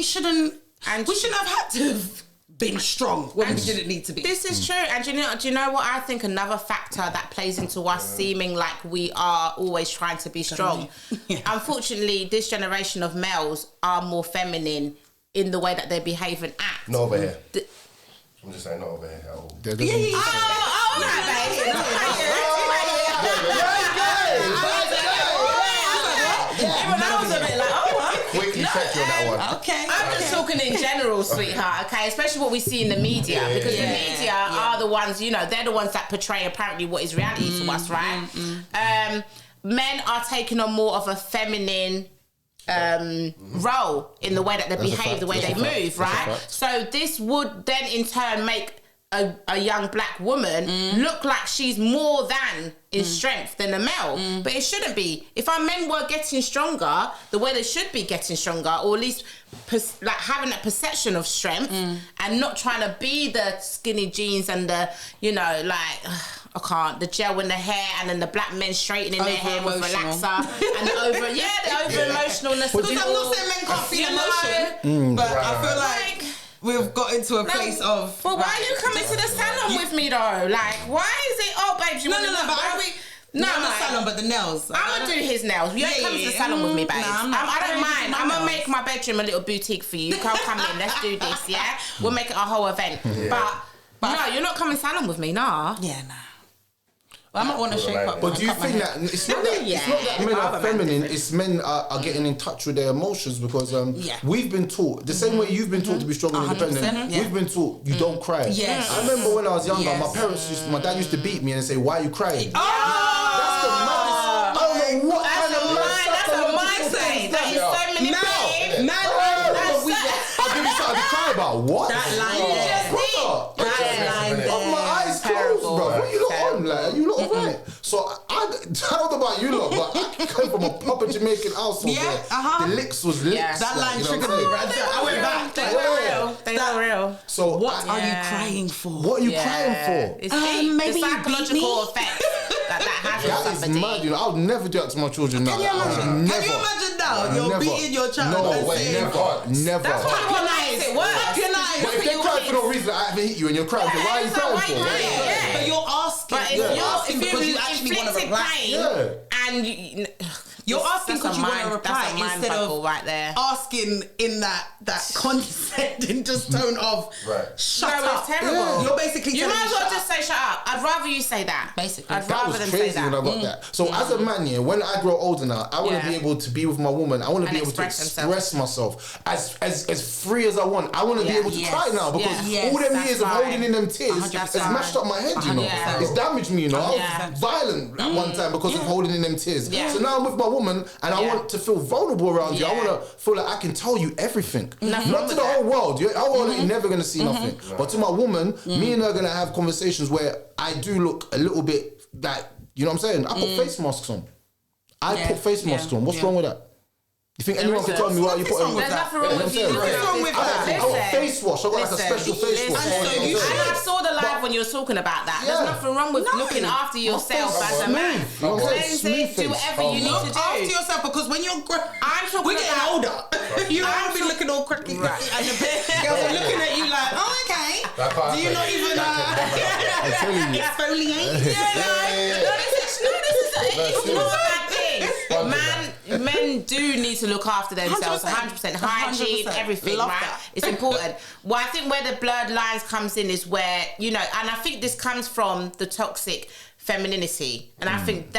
shouldn't have had to have been strong when we didn't need to be. This is true, and do you know what I think? Another factor that plays into us seeming like we are always trying to be strong. Yeah. Unfortunately, this generation of males are more feminine in the way that they behave and act. Not over here. The- I'm just saying, not over here at all. There doesn't- all I was a bit like, oh, Quickly check you on that one. Okay. I'm just talking in general, sweetheart, okay? Especially what we see in the media, because the media are the ones, they're the ones that portray apparently what is reality to us, right? Men are taking on more of a feminine role in the way that they That's a behave, fact. the way That's they a fact. move, That's a right? fact. So this would then in turn make a young black woman look like she's more than in strength than a male, but it shouldn't be. If our men were getting stronger the way they should be getting stronger, or at least like having that perception of strength and not trying to be the skinny jeans and the I can't, the gel in the hair and then the black men straightening their hair with Over-emotional. relaxer and the over emotionalness. Because I'm not saying men can't feel emotion, but I feel like we've got into a place of. But why are you coming to the salon with me though? Like, why is it? Oh, babes, you No, want to no, but I agree. No, Not the salon, but the nails. I'm gonna do his nails. You ain't coming to the salon with me, babes. Nah, I'm not. I don't mind. I'm gonna nails. make my bedroom a little boutique for you. You can't come in. Let's do this, yeah? We'll make it a whole event. But no, you're not coming salon with me, nah. Yeah, nah. But I might want to shape up. But do you think that it's not that men are feminine? It's men are getting in touch with their emotions because we've been taught the same way you've been taught to be strong and 100%, independent. yeah. We've been taught you don't cry. Yes. I remember when I was younger, Yes. my dad used to beat me and say, "Why are you crying?" Oh! That's the maddest. I don't know what kind of That's a mindset. That is so manipulative. I'll give you something to cry about. What? That line Oh, there. brother. That line there. Oh, my eyes closed, Terrible. bro. What you lot on? Like, you lot alright? So I don't know about you lot, but I came from a proper Jamaican household. Yeah, where the licks was licks. Yeah. That line you know what triggered I'm me saying? right there. I went back. They were real. They were real. So What are you Yeah. crying for? What are you crying for? It's deep. maybe the you psychological beat me? effect that has on That is somebody. mad, you know. I would never do that to my children now. Can you imagine? Never. Can you imagine now? You're Never. beating your child. No, and wait, saying, never. That's what makes it worse. Fuck your knife. But if they cry for no reason, like, I haven't hit you and you're crying, then why are you it's like, crying why for? you crying? Yeah. But you're asking. But if You're you're asking because you actually want to inflicted reply. pain Yeah. and man, you're asking because you want to reply instead of right there. asking in that condescending just tone of shut up. It's terrible. Yeah. You're basically you telling might me as well shut just up. say shut up. I'd rather you say that. Basically. I'd That rather was them crazy say when I that. got that. So as a man, yeah, when I grow older now, I want to be able to be with my woman. I want to And be able to express express myself as free as I want. I want to be able to try now because all them that's years of right. holding in them tears has mashed up my head, you know. It's damaged me, you know. I was violent at one time because of holding in them tears. Yeah. So now I'm with my woman and I want to feel vulnerable around you. I want to feel like I can tell you everything. Not to the whole world. The whole world ain't never going to see nothing. But to my woman, me and her are going to have conversations where I do look a little bit like, you know what I'm saying? I put face masks on. I put face masks on. What's wrong with that? You think anyone can tell me why you put on? There's nothing wrong with you. What's wrong with that? I got face wash. I got like a special face wash. And I saw the live when you were talking about that. There's nothing wrong with looking after yourself as a man. Cleanse it, do whatever you need to Look do. after yourself because when you're I'm talking we're getting about older. You don't want to be looking all cracky. And the girls are looking at you like, oh, okay. Do you not even exfoliate? It's not a bad thing. Men do need to look after themselves. 100%. Hygiene, 100%. everything, Love right? that. It's important. Well, I think where the blurred lines comes in is where, you know, and I think this comes from the toxic femininity. And I think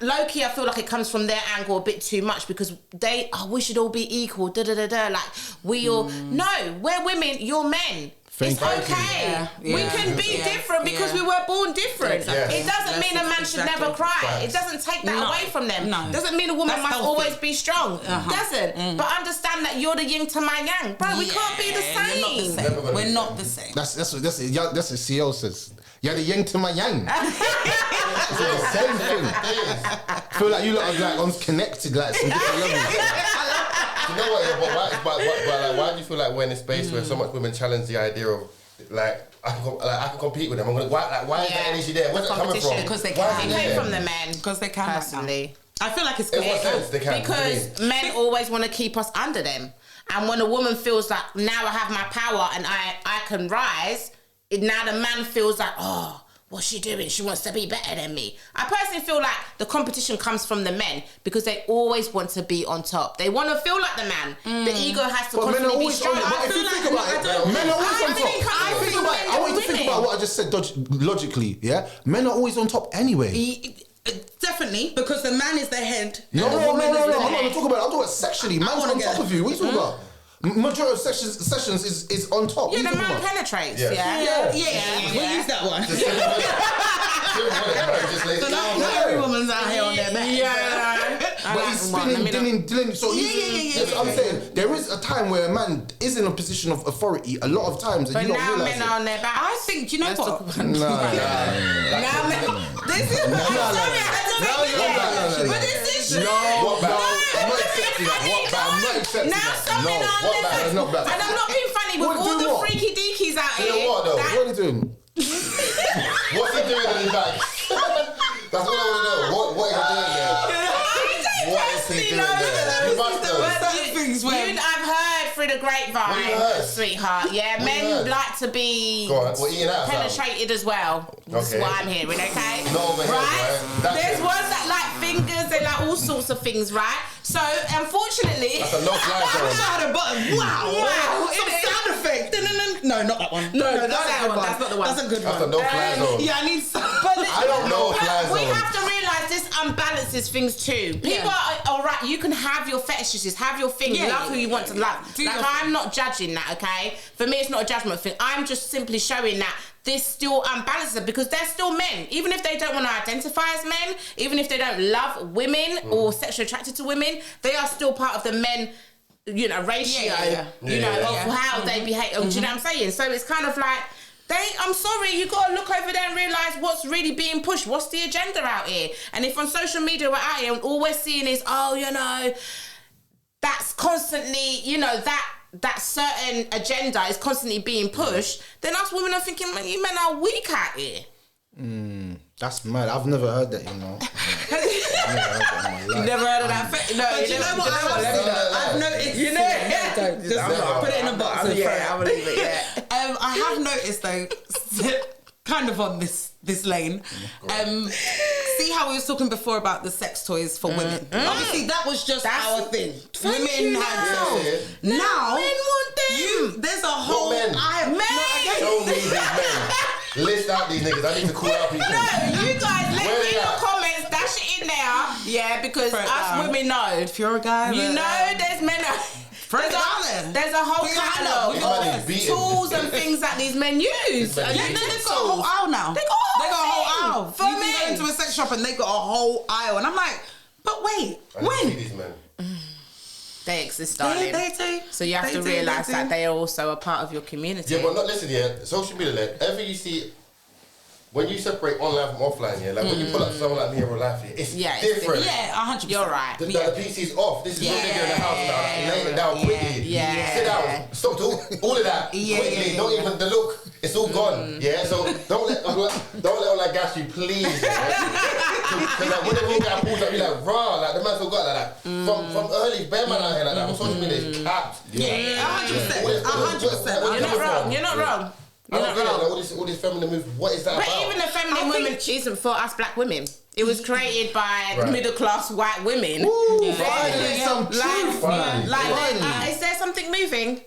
low-key, I feel like it comes from their angle a bit too much because we should all be equal, like we all, no, we're women, you're men. It's okay. We can be different because we were born different. It doesn't mean a man should never cry. It doesn't take that away from them. Doesn't mean a woman must always be strong. Doesn't. But understand that you're the yin to my yang. Bro, we can't be the same. We're not the same. That's what CEO says. You're the yin to my yang. It's the same thing. I feel like you lot are like unconnected, like some different levels. You know what? But like, why do you feel like we're in a space where so much women challenge the idea of like I can compete with them? Why is that energy there? Where's it coming from? Because they Why can. is it It came there? from the men. Because they can. Personally. I feel like it's In what sense they can? Because men always want to keep us under them. And when a woman feels like, now I have my power and I can rise, now the man feels like, oh, what's she doing? She wants to be better than me. I personally feel like the competition comes from the men because they always want to be on top. They want to feel like the man. The ego has to constantly be strong. But if you think about it, men are always on top. I want you to think about what I just said logically, yeah? Men are always on top anyway. Definitely, because the man is the head. No. and the I'm woman is the not head. talking about sexually. Man's on top of you. What are you talking about? Majority of sessions is on top. Yeah, the man penetrates. Yeah. We'll use that one. So not every woman's out here on their back. But he's spinning, dealing. So that's what I'm saying. There is a time where a man is in a position of authority a lot of times, and But you don't now realize men are on their back. I think, you know what? Nah. Now men, this is I'm sorry, I had to make it. But this is true. I'm not accepting that. Now some men are on their back. That's not bad. And I'm not being funny with all the freaky deakies out You know here. what, though? What are you doing? What's he doing in his bag? That's what I want to know. What is he doing there? What is he doing there? You must know. I've heard through the grapevine, What you heard? sweetheart. Yeah, What you men heard? like to be Go on, we're eating out. penetrated as well. This is what I'm hearing, okay? Not over here, right? There's ones that like fingers and like all sorts of things, right? So unfortunately, That's a no-fly zone. At the bottom. Wow. Some sound effect. No, not that one. No, that's that one. That's not the one. That's a good That's a one. no-fly zone. Yeah, I need some. I don't know fly we zone. have to realise this unbalances things too. People are alright, you can have your fetishes, have your thing, love who you want to love. I'm not judging that, okay? For me, it's not a judgment thing. I'm just simply showing that this still unbalances it because they're still men. Even if they don't want to identify as men, even if they don't love women or sexually attracted to women, they are still part of the men, you know, ratio, of how they behave. Do you know what I'm saying? So it's kind of like, I'm sorry, you got to look over there and realise what's really being pushed. What's the agenda out here? And if on social media we're out here and all we're seeing is, that's constantly, that certain agenda is constantly being pushed, then us women are thinking, man, you men are weak out here. That's mad. I've never heard that, you know. You never heard of that? But you know what? I've noticed. Just put it in a box. I believe it. Yeah. I have noticed though, kind of on this lane, see how we was talking before about the sex toys for women? Obviously, that was just our thing. Women had toys. Now, men want them. There's a whole... men. Show me these men. List out these niggas. I need to call out people. No, you guys, let Where me they in the at? comments, dash it in there. Yeah, because Throw it us down. women know. If you're a guy... You know there's men... There's a whole catalogue of tools and things that these men use. They've got a whole aisle now. They got a whole aisle. For you can go into a sex shop and they got a whole aisle. And I'm like, but wait, I need to see these men. They exist, darling. They do. So you have to realise that they are also a part of your community. Yeah, but not listen. Yeah, social media. Ever you see. When you separate online from offline, yeah, like when you pull up to someone like me in real life, yeah, it's different. Yeah, 100%. You're right. The PC's off. This is your nigga in the house now. Like, laying it down quickly. Yeah. Sit down. Stop all of that quickly. Don't even the look. It's all gone. Yeah. So don't let all that gas you, please. Because like when the real guy pulls up, you like raw. Like the man still got like that. From early, bear man out here like that. On social media, it's capped. Yeah, 100%. 100%. You're not wrong. I don't get it. Like, all this feminine movement. What is that But about? even the feminine movement isn't for us black women. It was created by middle class white women. Ooh, finally some truth. Finally. Is there something moving?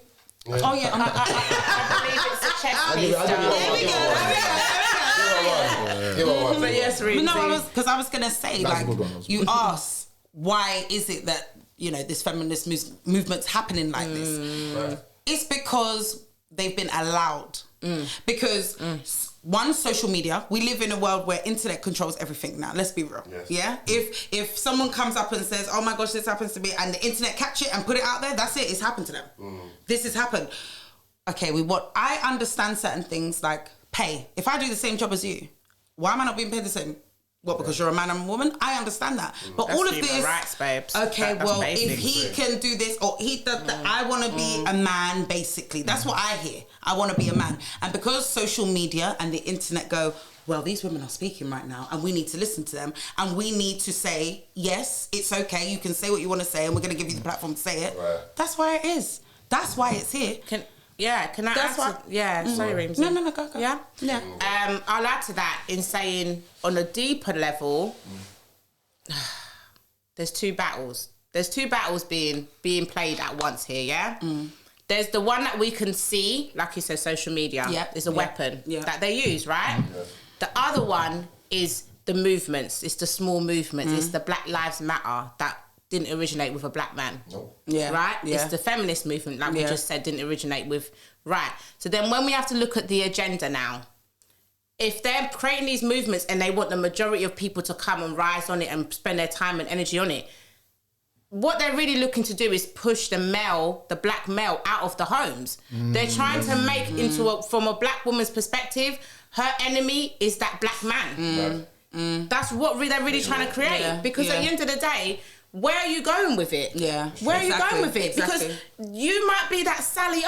Yeah. Oh, yeah. I believe it's a chest piece. Give her one. But yes, Reems. No, I was gonna say, That's a like, good one. you asked why is it that this feminist movement's happening like this? Right. It's because they've been allowed. Because one, social media. We live in a world where internet controls everything now. Let's be real. Yes. Yeah. If someone comes up and says, "Oh my gosh, this happens to me," and the internet catch it and put it out there, that's it. It's happened to them. This has happened. Okay, I understand certain things like pay. If I do the same job as you, why am I not being paid the same? What, because you're a man and a woman? I understand that. But That's all of human this... rights, babes. Okay, That's well, basic. if he can do this or he does that, I want to be a man, basically. That's what I hear. I want to be a man. And because social media and the internet go, well, these women are speaking right now and we need to listen to them and we need to say, yes, it's okay. You can say what you want to say and we're going to give you the platform to say it. Right. That's why it is. That's why it's here. Can I That's add to, sorry, Reems. No, go. Yeah? Yeah. I'll add to that in saying on a deeper level, there's two battles. There's two battles being played at once here, yeah? There's the one that we can see, like you said, social media. Yeah. Is a weapon that they use, right? The other one is the movements. It's the small movements. It's the Black Lives Matter that didn't originate with a black man. Yeah. Right? Yeah. It's the feminist movement, like we just said, didn't originate with... Right. So then when we have to look at the agenda now, if they're creating these movements and they want the majority of people to come and rise on it and spend their time and energy on it, what they're really looking to do is push the black male out of the homes. They're trying to make from a black woman's perspective, her enemy is that black man. That's what they're really trying to create. Because at the end of the day, where are you going with it? Yeah. Where are you going with it? Because you might be that Sally,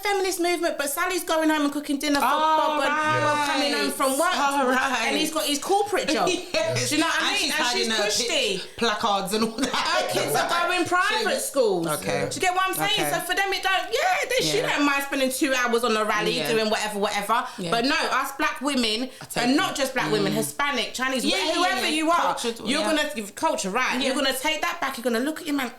feminist movement, but Sally's going home and cooking dinner for Bob and Bob coming home from work. And he's got his corporate job. Yes. Do you know what I mean? And she's cushy. Placards and all that. Her kids are going private schools. Okay. Do you get what I'm saying? So for them, it don't, she don't mind spending 2 hours on a rally doing whatever. Yeah. But no, us black women, and not just black women, Hispanic, Chinese, whoever you are, you're going to, culture, right? You're going to take that back, you're going to look at your man.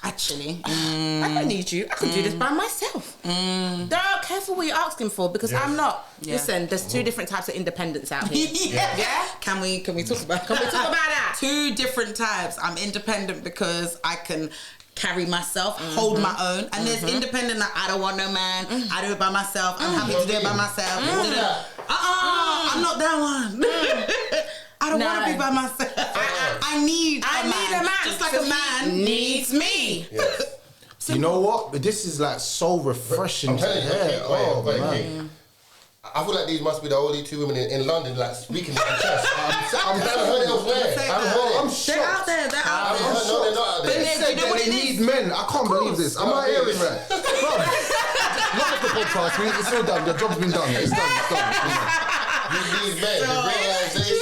Actually, I don't need you. I can do this by myself. Don't careful what you're asking for because I'm not. Listen, there's two different types of independence out here. Yeah. Can we talk about? Can we talk about that? Two different types. I'm independent because I can carry myself, hold my own, and there's independent that I don't want no man. I do it by myself. I'm happy to do it by myself. I'm not that one. I don't want to be by myself. I need a man. Just like a man needs me. Yes. You know what? This is like so refreshing. I'm telling you, man. I feel like these must be the only two women in London like speaking their chest. I've never heard it elsewhere. I'm shocked. They're out there. They're out there. No, they're not out there. They said that they need men. I can't believe this. Am I hearing right? Look at the podcast. It's all done. The job's been done. It's done. You need men. The realization.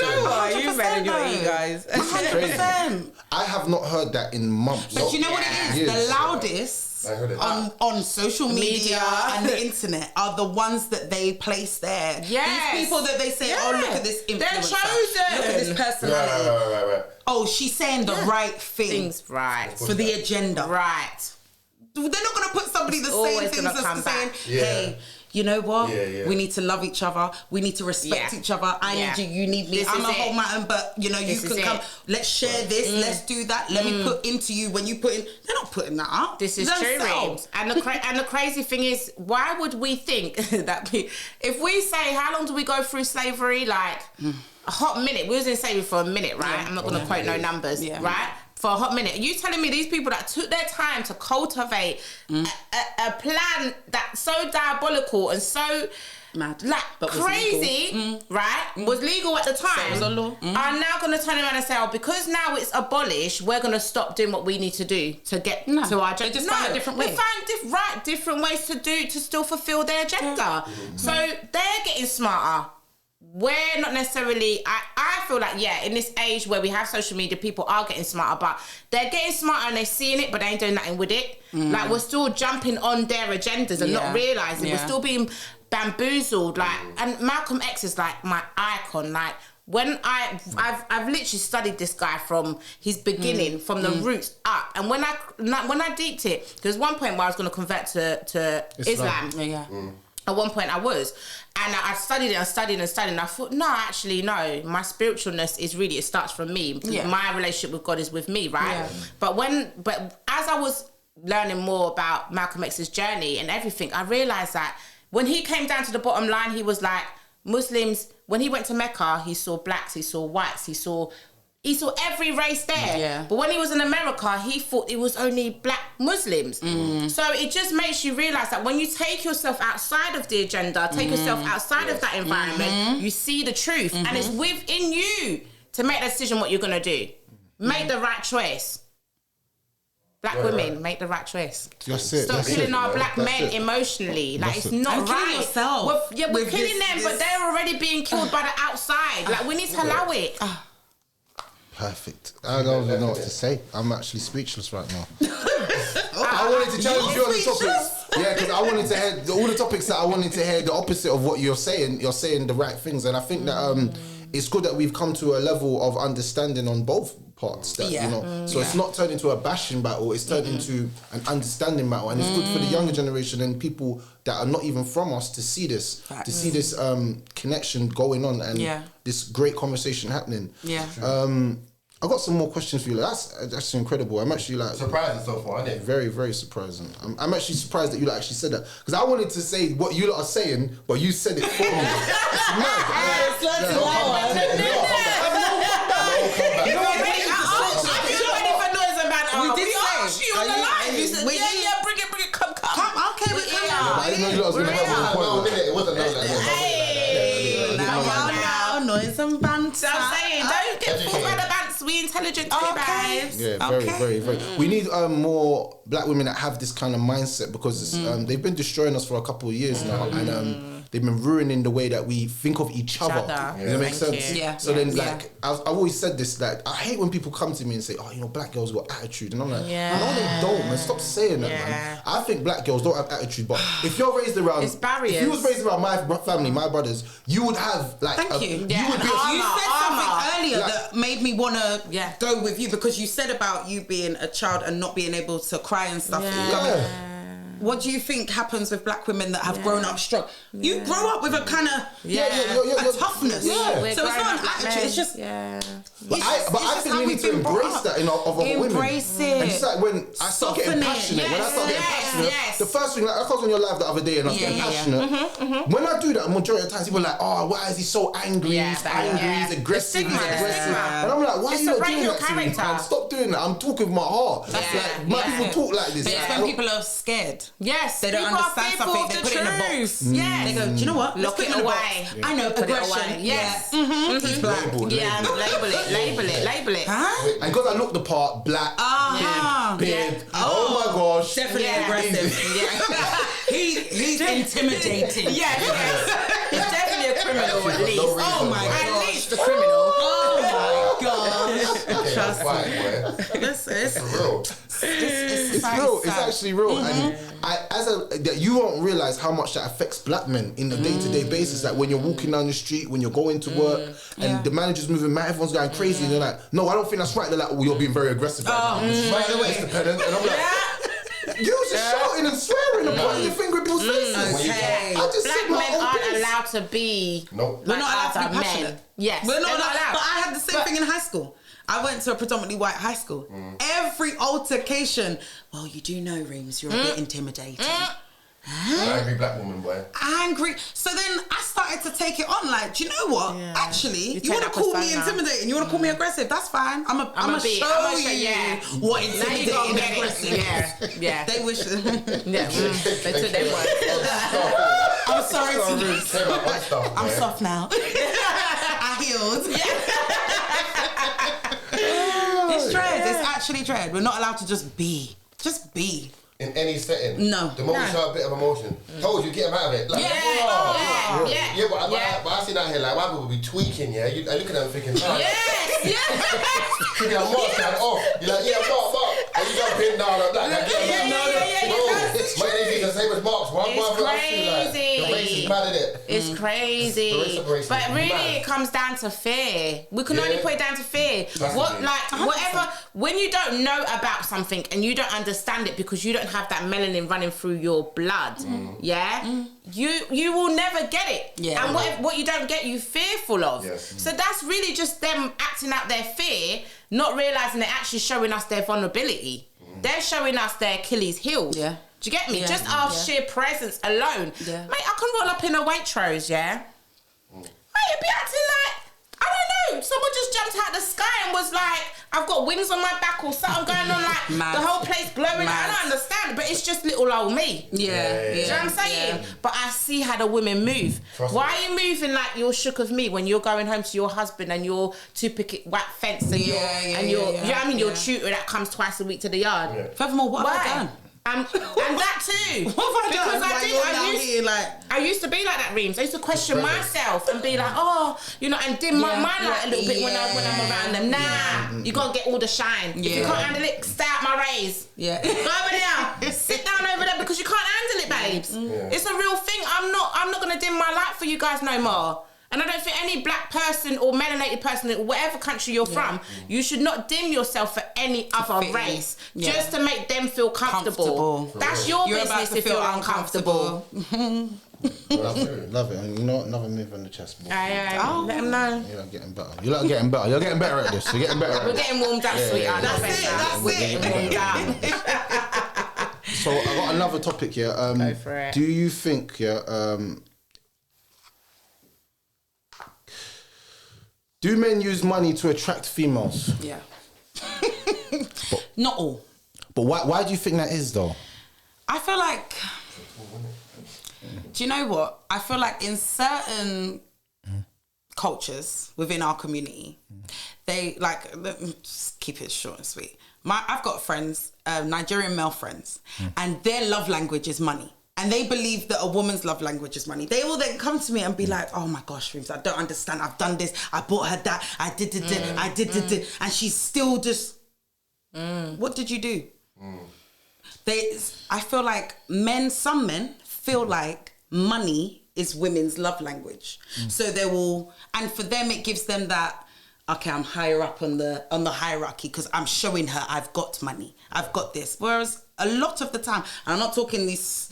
You men and your egos. 100%. I have not heard that in months. But you know what it is? Yes. The loudest I heard it. on social media and the Media. internet are the ones that they place there. Yes. These people that they say, oh, look at this influencer. They're chosen. Look at this personality. Right. Oh, she's saying the right Things right. for the agenda. Right. They're not going to put somebody the same always things gonna as come saying, back. hey, you know what? Yeah. We need to love each other. We need to respect Yeah. each other. I Yeah. need you. You need me. This I'm is a it. whole mountain, but you know, This you is can come. it. Let's share this. Let's do that. Let me put into you when you put in. They're not putting that up. This is true, Themselves. Reems. And the crazy thing is, why would we think that if we say, how long do we go through slavery? Like a hot minute. We was in slavery for a minute, right? Yeah. I'm not going to quote no numbers, Yeah. right? For a hot minute. You telling me these people that took their time to cultivate a plan that's so diabolical and so Mad. like But was crazy, right? Was legal at the time. was a law. Are now going to turn around and say, "Oh, because now it's abolished, we're going to stop doing what we need to do to get No. to our They agenda." just find a different way. They find different ways to still fulfill their agenda. So they're getting smarter. We're not necessarily. I feel like in this age where we have social media, people are getting smarter, but they're getting smarter and they're seeing it, but they ain't doing nothing with it. Like we're still jumping on their agendas and not realizing we're still being bamboozled. Like, and Malcolm X is like my icon. Like when I've literally studied this guy from his beginning, from the roots up, and when I deeped it, there's one point where I was going to convert to Islam. Yeah. At one point I was. And I studied it and studied and studied. And I thought, no, actually, no. My spiritualness is really, it starts from me. Yeah. My relationship with God is with me, right? Yeah. But as I was learning more about Malcolm X's journey and everything, I realised that when he came down to the bottom line, he was like, Muslims, when he went to Mecca, he saw blacks, he saw whites, he saw every race there. Yeah. But when he was in America, he thought it was only black Muslims. So it just makes you realise that when you take yourself outside of the agenda, take yourself outside of that environment, you see the truth. And it's within you to make the decision what you're going to do. Make the right choice. Black women, make the right choice. That's it. Stop that's killing it. our black That's men it. emotionally. Like, That's it's it. not And killing right. yourself We're with killing this- them, but they're already being killed by the outside. Like, we need to allow it. Perfect. I don't even know what to say. I'm actually speechless right now. I wanted to challenge you on the topics. Yeah, because I wanted to hear all the topics that I wanted to hear the opposite of what you're saying. You're saying the right things, and I think that it's good that we've come to a level of understanding on both parts. That Yeah. you know, so it's not turned into a bashing battle. It's turned into an understanding battle, and it's good for the younger generation and people that are not even from us to see this, to see this connection going on, and this great conversation happening. Yeah. I got some more questions for you. Like, that's incredible. I'm actually like Surprising so far, isn't it? very, very surprising. I'm actually surprised that you like actually said that, because I wanted to say what you lot are saying, but you said it for me. It's mad. Bring it, come. Okay, we're here. I didn't know you lot was gonna have one No, point. it wasn't no like that. Now, noise and banter. I'm saying, don't get fooled by the bands. We intelligent too, guys. Yeah, very. We need more black women that have this kind of mindset, because they've been destroying us for a couple of years now, and they've been ruining the way that we think of each other. Does that make Thank sense? you. Yeah. So then, like, I've always said this, that I hate when people come to me and say, "Oh, you know, black girls got attitude," and I'm like, "No, they don't, man. Stop saying that, man." I think black girls don't have attitude, but if you're raised around, It's barriers. if you was raised around my family, my brothers, you would have like, Thank you. you would be. You said something earlier Like- that made me want to go with you, because you said about you being a child and not being able to cry and stuff. Yeah. What do you think happens with black women that have grown up strong? You grow up with a kind of a toughness. Yeah. So it's not an attitude. It's just But I think we need to embrace that in other women. Embrace it. And just like when I start getting Soften it. passionate, when I start getting passionate, yes. the first thing, like I was on your live the other day and I was getting passionate. When I do that, majority of the times people are like, "Oh, why is he so angry? He's angry, he's aggressive, he's aggressive." And I'm like, "Why are you not doing that to me, man? Stop doing that. I'm talking with my heart." Like, my people talk like this. But it's Like, when people are scared. Yes, They don't people are understand fearful something, of they the put it in a box. truth. Yes. They go, "Do you know what? Let's Lock put it in a box. away. I know, Put it aggression. away. Yes. He's black. label. Yeah, label it. Huh? And because I look the part, black, beard. Oh my gosh. Definitely Yeah. aggressive. He's intimidating. Yes. He's definitely a criminal at least. No reason, Oh my boy. At gosh. least a criminal. Oh my gosh. Yeah, Trust fine, me. boy. It's For real. It's real. It's actually real. And you won't realize how much that affects black men in a day-to-day basis. Like when you're walking down the street, when you're going to work, and the manager's moving mad, everyone's going crazy, and they're like, "No, I don't think that's right." They're like, "Oh, you're being very aggressive right now." By the way, dependent, and I'm like. You was just shouting and swearing and pointing your finger in people's faces. Okay. Black men aren't allowed to be. Nope. We're not allowed to be passionate. Yes, we're not allowed. But I had the same thing in high school. I went to a predominantly white high school. Every altercation, well, you do know, Reems, you're a bit intimidating. Angry black woman, boy. Angry. So then I started to take it on. Like, do you know what? Yeah. Actually, you take want to that call me persona. intimidating, you want to call me aggressive, that's fine. I'm gonna show you what intimidating and aggressive is. Yeah. They wish. Yeah, they took their word. I'm sorry to Say my white stuff, I'm man. soft now. I healed. It's dread. It's actually dread. We're not allowed to just be. Just be. In any setting. No. The moment you show a bit of emotion, told you, get him out of it. Like, Yeah, but I see that here, like, white people will be tweaking, yeah? I look at them thinking, nah. Thinking I'm Mark, like, oh. You're like, yeah, Mark. And you jump in down like that. Like, my energy is the same as Mark's. It's crazy. The race is mad at it. It's crazy. But really, it comes down to fear. We can only put it down to fear. Whatever. When you don't know about something and you don't understand it because you don't have that melanin running through your blood, you will never get it. Yeah. And what you don't get, you fearful of. Yes. So that's really just them acting out their fear, not realising they're actually showing us their vulnerability. They're showing us their Achilles heels. Yeah. Do you get me? Yeah. Just our sheer presence alone. Yeah. Mate, I can roll up in a Waitrose, yeah? Mate, it'd be acting like, I don't know, someone just jumped out the sky and was like, I've got wings on my back or something going on, like Mad. the whole place glowing. I don't understand, but it's just little old me. Yeah. Do you know what I'm saying? Yeah. But I see how the women move. Why are you moving like you're shook of me when you're going home to your husband and your two-picket white fence and you know what I mean? Your tutor that comes twice a week to the yard. Yeah. Furthermore, what have I done? And that too. What have I done? I used to be like that, Reems. I used to question myself and be like, oh, you know, and dim my light a little bit when I'm around them. Nah, you gotta get all the shine. If you can't handle it, stay out my rays. Yeah. Go over there. Sit down over there because you can't handle it, babes. It's a real thing. I'm not gonna dim my light for you guys no more. And I don't think any black person or melanated person in whatever country you're from, you should not dim yourself for any other race just to make them feel comfortable. That's your business if you're uncomfortable. Love it. And you know what? Another move on the chest. Let them know. You're getting better. You're getting better. You're getting better at this. You're getting better at We're this. getting warmed up, sweetheart. That's it. We're getting warmed up. So I got another topic here. Go for it. Do you think do men use money to attract females? Yeah. Not all. But why do you think that is though? I feel like, do you know what? I feel like in certain cultures within our community, they like, let me just keep it short and sweet. I've got friends, Nigerian male friends, and their love language is money. And they believe that a woman's love language is money. They will then come to me and be like, oh my gosh, Reems, I don't understand. I've done this. I bought her that. I did. And she's still just, what did you do? I feel like some men feel like money is women's love language. So they will, and for them it gives them that, okay, I'm higher up on the hierarchy because I'm showing her I've got money. I've got this. Whereas a lot of the time, and I'm not talking this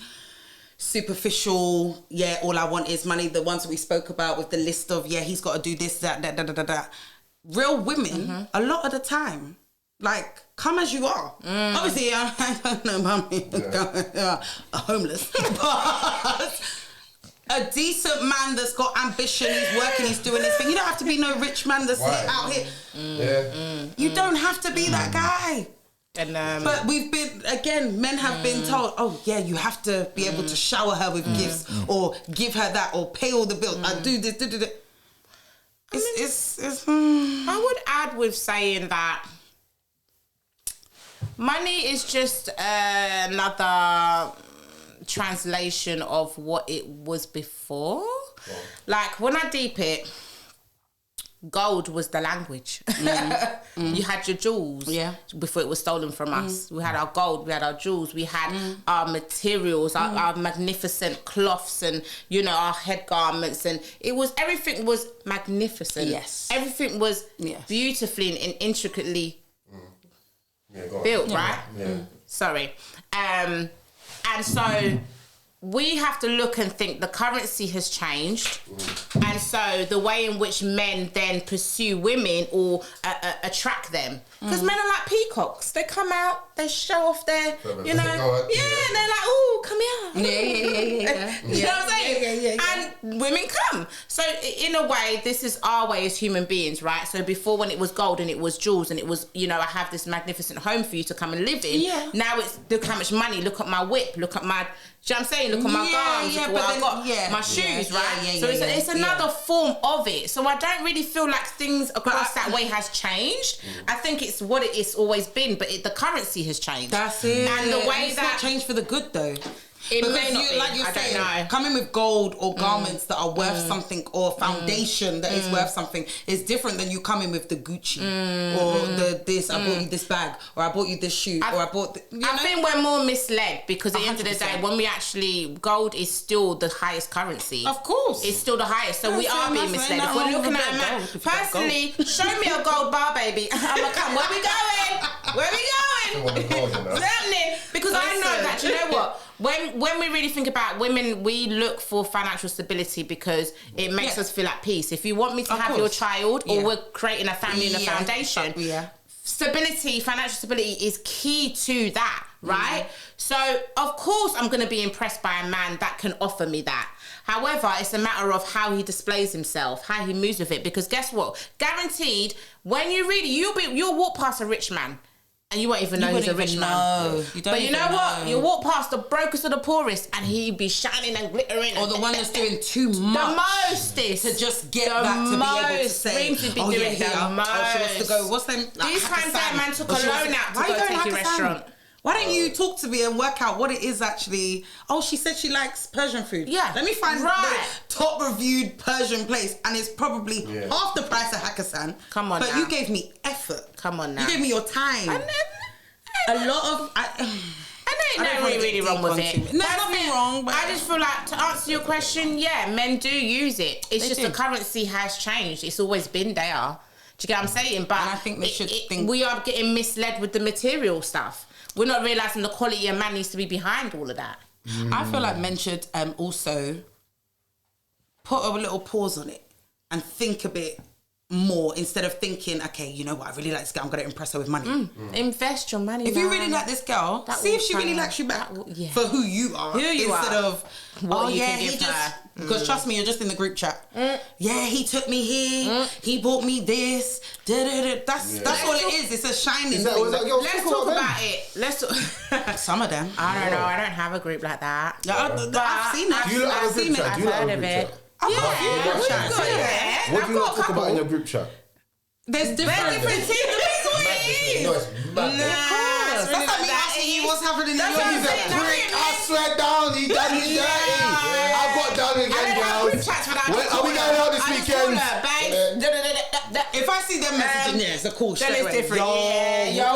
superficial, all I want is money, the ones we spoke about with the list of, he's got to do this, that. Real women, a lot of the time, like, come as you are. Obviously, I don't know about me, homeless, but a decent man that's got ambition, he's working, he's doing his thing. You don't have to be no rich man that's out here. You don't have to be that guy. And, but men have been told, you have to be able to shower her with gifts or give her that or pay all the bills. I do this. I would add with saying that money is just another translation of what it was before. Like when I deep it, gold was the language. You had your jewels before it was stolen from us. We had our gold, we had our jewels, we had our materials, our magnificent cloths and, you know, our head garments, and everything was magnificent. Yes. Everything was beautifully and intricately built, right? Yeah. Sorry. And so we have to look and think the currency has changed, and so the way in which men then pursue women or attract them, because men are like peacocks. They come out, they show off their, you know, and they're like, "Ooh, come here." Yeah. You know what I'm saying? And women come. So in a way, this is our way as human beings, right? So before, when it was gold and it was jewels and it was, you know, I have this magnificent home for you to come and live in. Yeah. Now it's, look how much money. Look at my whip. Look at my. Do you know what I'm saying? Look at my garms, look at what I got, my shoes, right? So it's another form of it. So I don't really feel like things across that way has changed. I think it's what it is always been, but the currency has changed. That's it. And the way it's that not changed for the good though. It because may not be. like you're I saying, don't know. coming with gold or garments that are worth something, or foundation that is worth something, is different than you coming with the Gucci or the this. I bought you this bag, or I bought you this shoe, or I bought. I think we're more misled, because at the end of the day, when we actually, gold is still the highest currency. Of course, it's still the highest. So we are being misled. If we're looking at a man, personally, show me a gold bar, baby. I'm gonna come. Where we going? Where we going? Certainly, because I know that. You know what? When we really think about women, we look for financial stability because it makes us feel at peace. If you want me to have your child, or we're creating a family and a foundation, stability, financial stability is key to that, right? So, of course, I'm going to be impressed by a man that can offer me that. However, it's a matter of how he displays himself, how he moves with it. Because guess what? Guaranteed, when you really, you'll walk past a rich man, and you won't even know he's a rich man. But you know what? You walk past the brokest of the poorest, and he'd be shining and glittering. Or the one that's doing too much. The mostest. To just get that, to be able to say, Reems would be doing the most. Oh, she wants to go, what's them? Like, these times that man took a loan out to go take your restaurant. Why don't you talk to me and work out what it is actually? Oh, she said she likes Persian food. Yeah. Let me find the top reviewed Persian place, and it's probably half the price of Hakkasan. Come on, but now. You gave me effort. Come on now. You gave me your time. A lot of. And there ain't no really wrong with it. No, nothing wrong. But I just feel like, to answer your question, men do use it. It's just the currency has changed. It's always been there. Do you get what I'm saying? But and I think they should think we are getting misled with the material stuff. We're not realising the quality a man needs to be behind all of that. I feel like men should also put a little pause on it and think a bit more, instead of thinking, okay, you know what, I really like this girl, I'm going to impress her with money. Invest your money. If you really like this girl, see if she really likes you back for who you are. Instead of, what you can give her. Because trust me, you're just in the group chat. Yeah, he took me here. He bought me this. That's all it is. It's a shining thing. Let's talk about it. Let's talk. Some of them. I don't know. I don't have a group like that. I've seen it. Do you have a group chat? I've heard of it. What do you not talk about in your group chat? There's different teams. That's like me asking you what's happening in your He's a prick. I swear down. He done me dirty. I got done again, girls. Are we going out this weekend? If I see them messaging, it's a call straight away. Different. Yo,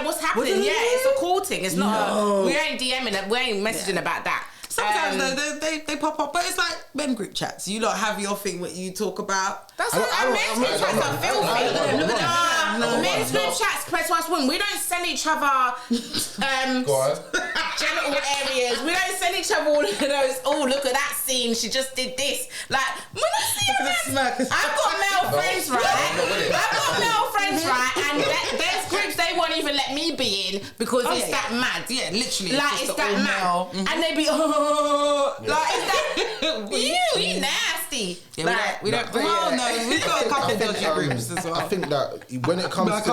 what's happening? It's a cool thing. It's not. We ain't DMing it. We ain't messaging about that. Sometimes they pop up, but it's like men group chats. You lot have your thing what you talk about. That's what men's group chats are filthy. Men's group chats compared to us women, we don't send each other genital areas. We don't send each other all of those. Oh, look at that scene. She just did this. Like, when I see I've got male friends, right? And there's groups they won't even let me be in because it's that mad. Yeah, literally. Like, it's that mad. And they be, like, is that you nasty. Yeah, like, we don't. Well, no, we've got a couple of dodgy groups as well. I think that when it comes to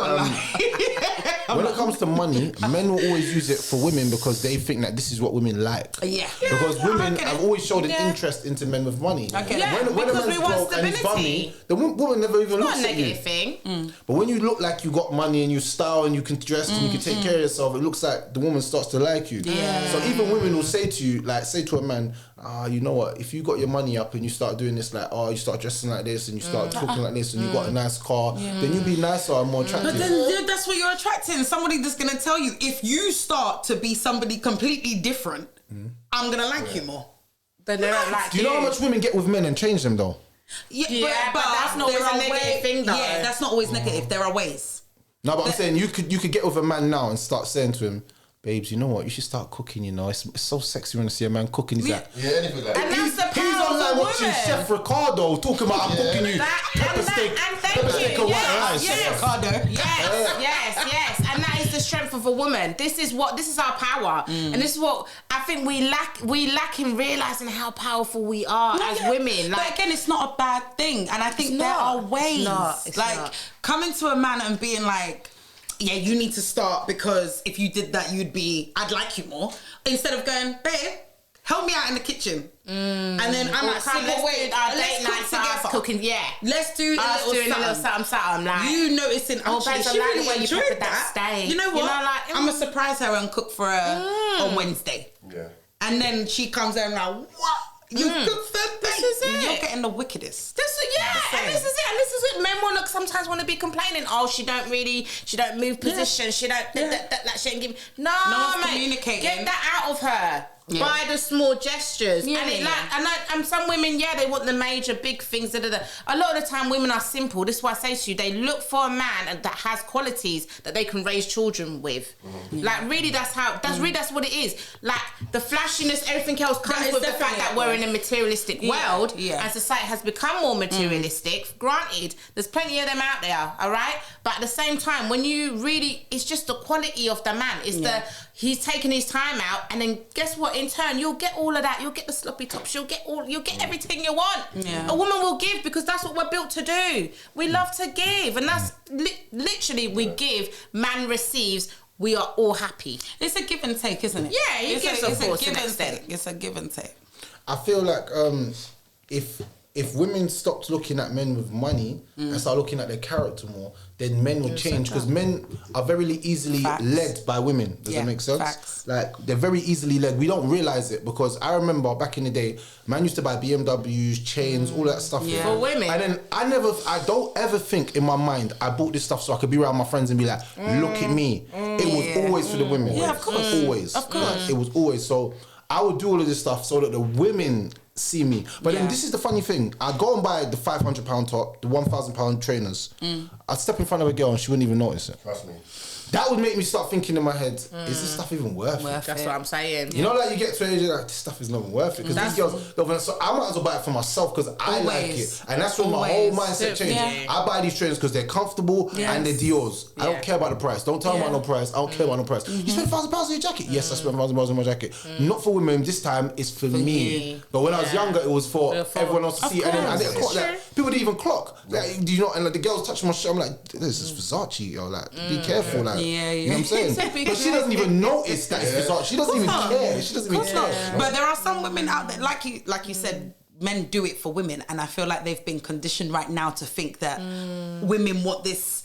when it comes to money, men will always use it for women because they think that this is what women like. Yeah. Because women have always showed an interest into men with money. Okay. When a man's broke and he's bummy, the woman never even looks Not a at you. negative thing. But when you look like you got money and you style and you can dress and you can take care of yourself, it looks like the woman starts to like you. Yeah. So even women will say to you, like, say to a man, you know what, if you got your money up and you start doing this, like, you start dressing like this and you start talking like this and you got a nice car, then you'll be nicer and more attractive. But then that's what you're attracting. Somebody that's going to tell you, if you start to be somebody completely different, I'm going to like you more. Then they don't like Do you know how much women get with men and change them though? Yeah, but that's not there always a are negative thing, though. Yeah, that's not always negative. There are ways. No, but I'm saying you could get with a man now and start saying to him, babes, you know what? You should start cooking. You know, it's so sexy when I see a man cooking. He's like, anything like And that. that's the he's power of online a watching woman. Chef Ricardo talking about I'm cooking you pepper steak and white rice. Yes. And that is the strength of a woman. This is our power. And this is what I think we lack in realizing how powerful we are as women. But again, it's not a bad thing. And I think there are ways. It's like not. coming to a man and being like, yeah, you need to start because if you did that, I'd like you more. Instead of going, babe, help me out in the kitchen. And then I'm like, Come, let's do our date night together. Cooking, Let's do us doing a little something. Like, you noticing, actually, babes, she I like really the way you enjoyed peppered that. that steak. You know what? You know, like, I'm going to surprise her and cook for her on Wednesday. Yeah. And then she comes there and like, what? You cook for This is it. You're getting the wickedest. and this is it. Men will sometimes want to be complaining. Oh, she don't move position. She don't like she don't give. No one's mate, communicating. get that out of her. Yeah. By the small gestures, Yeah, and it yeah. and some women, they want the major big things. Da, da, da. A lot of the time, women are simple. This is why I say to you, they look for a man that has qualities that they can raise children with. Like really, that's what it is. Like the flashiness, everything else comes is with the fact definitely that it, we're yeah. in a materialistic world, and society has become more materialistic. Granted, there's plenty of them out there, all right. But at the same time, when you really, it's just the quality of the man. It's he's taking his time out, and then guess what? In turn, you'll get all of that. You'll get the sloppy tops. You'll get everything you want. Yeah. A woman will give because that's what we're built to do. We love to give, and that's literally we give. Man receives. We are all happy. It's a give and take, isn't it? Yeah, it gives, of course, to an extent. It's a give and take. I feel like if women stopped looking at men with money and start looking at their character more, then men will change because men are very easily led by women. Does that make sense? Facts. Like they're very easily led. We don't realize it because I remember back in the day, man used to buy BMWs, chains, all that stuff For women. And then I don't ever think in my mind I bought this stuff so I could be around my friends and be like, look at me. It was always for the women. Yeah, of course. Always. Of course. Like, it was always. So I would do all of this stuff so that the women see me. But then this is the funny thing. I go and buy the £500 top, the £1,000 trainers. I'd step in front of a girl and she wouldn't even notice it. Trust me. That would make me start thinking in my head, is this stuff even worth it? That's what I'm saying. You know, like you get to an age, you're like, this stuff is not even worth it. Because these girls, so I might as well buy it for myself because I like it. And that's when my whole mindset changed. Yeah. I buy these trainers because they're comfortable and they're Dior's. I don't care about the price. Don't tell me about no price. I don't care about no price. You spend £1,000 on your jacket? Yes, I spent £1,000 on my jacket. Not for women. This time, it's for me. But when I was younger, it was for everyone else to see. And then I didn't clock that. People didn't even clock. Like, do you know? And like the girls touching my shirt, I'm like, this is Versace, yo. Like, be careful. Like, you know what I'm saying? But she doesn't even notice that it's Versace. She doesn't even care. She doesn't even care. But there are some women out there, like you said, men do it for women, and I feel like they've been conditioned right now to think that women want this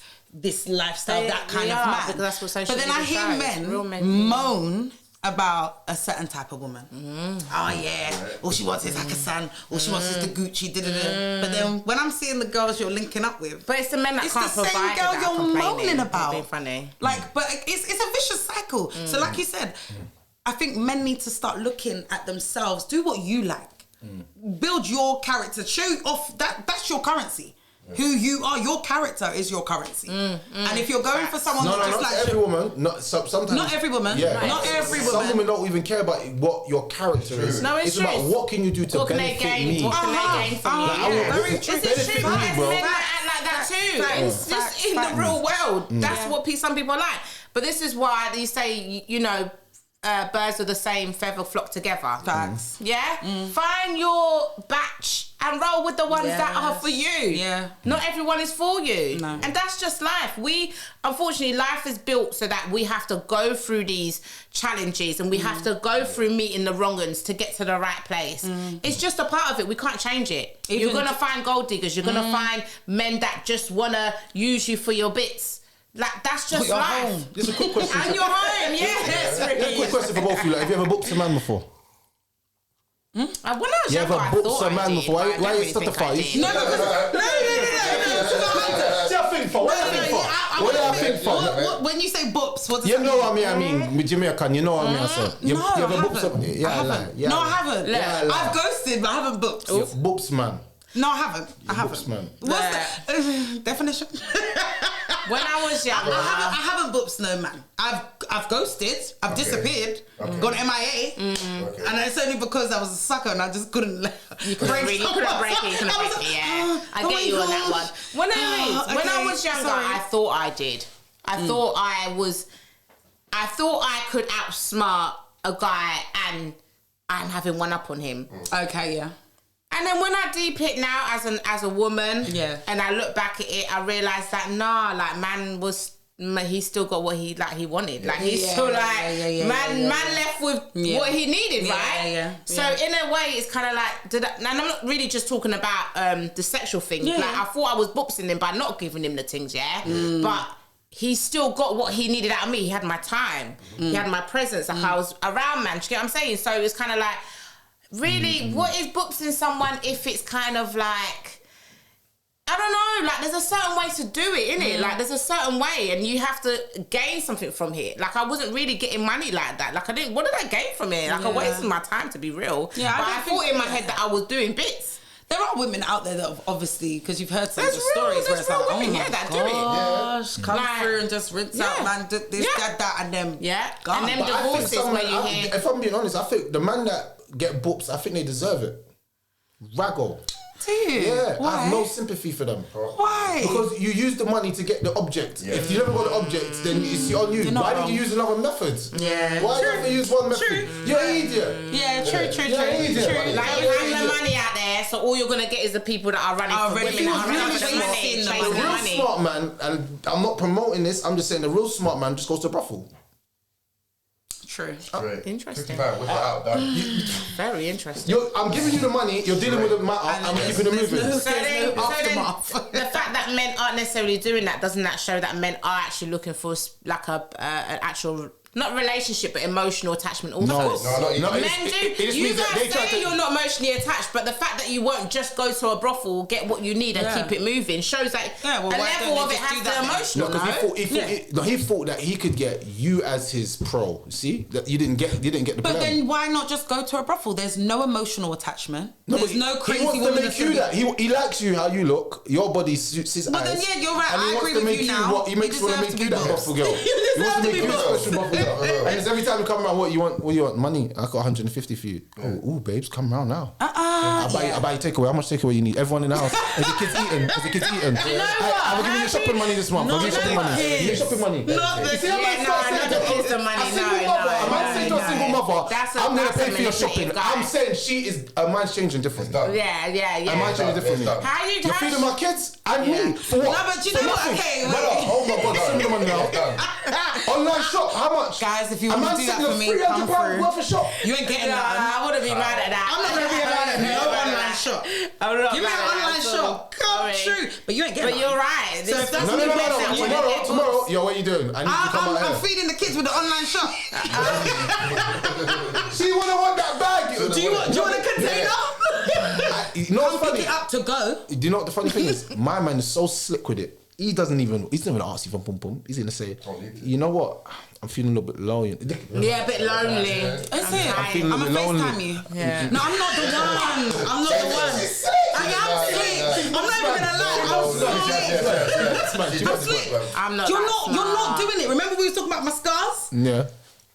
lifestyle, that kind of man. Because that's what social but then I media hear shows. men moan about a certain type of woman. Oh yeah, all she wants is Hakkasan, all she wants is the Gucci. But then when I'm seeing the girls you're linking up with, But it's the men that it's can't the same provide girl that you're are complaining. moaning about. Being funny. Like, but it's a vicious cycle. So like you said, I think men need to start looking at themselves. Do what you like. Build your character. Show off that's your currency. Who you are, your character is your currency. And if you're going for someone No, that just not like every woman. Sometimes. Not every woman. Yeah. Not every woman. Some women don't even care about what your character is. No, it's true. about what can you do to What can they benefit gain? me. What can they gain from you? Like, I want Very what true. benefit Is it true? me, But bro. men that act like that too. Facts. Just in the real world. That's what some people like. But this is why they say, you know, birds of the same feather flock together. Facts. Yeah? Find your batch and roll with the ones that are for you. Yeah. Not everyone is for you. No. And that's just life. Unfortunately, life is built so that we have to go through these challenges and we have to go through meeting the wrong uns to get to the right place. It's just a part of it. We can't change it. You're going to find gold diggers. You're going to find men that just want to use you for your bits. Like, that's just life. Home. This is a quick question. And you're home, yes. A quick question for both of you. Like, have you ever booked a man before? When I was You younger, ever I booked thought a man I did, before? but I Why don't you really stuck the think I fire? did. No. What do I think for? When you say boops, what does You that know mean? what I mean? With Jamaican, you know what I mean? I said. You No, I ever booked haven't. some? Yeah, I haven't. like, yeah, No, I like. haven't. Yeah, like. I've ghosted, but I haven't booked. Yeah, boops, man. No, I haven't. I Boops, haven't. man. What's the definition? When I was younger, I haven't booped no man. I've ghosted. I've disappeared. Gone MIA. And it's only because I was a sucker and I just couldn't. You couldn't break it. Yeah, I get you on that one. When I was younger, I thought I did. I thought I could outsmart a guy and I'm having one up on him. Okay, yeah. And then when I deep it now as a woman, and I look back at it, I realised that he still got what he wanted. Like he's still man left with what he needed, right? So in a way, it's kind of like, and I'm not really just talking about the sexual thing. Like I thought I was boopsing him by not giving him the things, but he still got what he needed out of me. He had my time, he had my presence. Like I was around, man. Do you get what I'm saying? So it's kind of like, really, what is boopsing someone if it's kind of like, I don't know, like there's a certain way to do it, innit? Like there's a certain way and you have to gain something from it. Like I wasn't really getting money like that. Like what did I gain from it? Like I wasted my time, to be real. Yeah, but I thought in my head that I was doing bits. There are women out there that have obviously, because you've heard some of the stories where it's like, oh women, my that gosh, do it. come Like, through and just rinse out, man, this, that, and them. Yeah, gone. and them But I think divorces some where men, you hear. if I'm being honest, I think the man that get boops, I think they deserve it. Raggle. Do you? Yeah, I Why? have no sympathy for them. Why? Because you use the money to get the object. If you never got the object, then it's on you. You're not Why wrong. did you use another method? Yeah. Why True. don't you use one method? True. You're an idiot. Yeah, true. You're an idiot. Like you have the money out there, so all you're gonna get is the people that are running for really women that are running for the chasing money, the chasing The the real money. smart man, and I'm not promoting this, I'm just saying the real smart man just goes to a brothel. True. Great. Interesting. 55, whip it out, done. Very interesting. I'm giving you the money, you're dealing with the matter, I'm keeping it moving. So then, aftermath. the fact that men aren't necessarily doing that, doesn't that show that men are actually looking for like an actual, not relationship, but emotional attachment also? No, not even. Men it do. just You means that they guys try say to- you're not emotionally attached, but the fact that you won't just go to a brothel, get what you need, and keep it moving shows that Yeah, well, a why level don't of they it just has do to that then? emotional. No, because he thought that he could get you as his pro. See, that you didn't get the But plan. then why not just go to a brothel? There's no emotional attachment. There's no crazy he wants to woman make you that. He likes you how you look. Your body suits his But eyes. then, yeah, you're right. And he I wants agree to with make you now. He You makes want to deserve make to you be that booked. brothel girl. You He wants deserve to to make be you a booked. special brothel girl. And it's every time you come around, what you want? Money. I got 150 for you. Oh, babes, come around now. I buy you takeaway. How much takeaway you need? Everyone in the house. Is the kids eating? I'm giving you shopping money this month. I'm giving you shopping money. Give me shopping money. Not the See, a man starts saying not the kids the money. a single mother, a man saying to a single mother, That's I'm going to a pay for your manipulative shopping. guy. I'm saying a man's changing differently. Done. Yeah. A man's changing differently. It's done. How you? You're feeding my kids and me. For what? No, but you For know what? nothing. Okay, wait. Brother, oh my God, send me the money now. Online shop, how much? Guys, if you A want to man do that sending for a me, £300 come through. worth of shop. You ain't getting that. I wouldn't be mad at that. I'm not gonna be mad at no online shop. I'm not Give me mad an at that online at all. shop. Come Sorry. true. But you ain't getting But you're right. So if that's No. what you want, Tomorrow, yo, what are you doing? I need you to come out I'm here. feeding the kids with the online shop. She wouldn't want that bag. Do you want a container? You know what's Pick funny? it up to go. Do you know what the funny thing is? My man is so slick with it. He's not even ask you for pum pum. He's gonna say, you know what? I'm feeling a little bit low. Yeah, a bit lonely. Is it? I'm feeling a I'm bit gonna lonely. FaceTime you. Yeah. No, I'm not the one. I'm not the one. I am slick. I'm not even gonna lie. I'm slick. I'm not. You're that not smart. doing it. Remember we was talking about my scars? Yeah.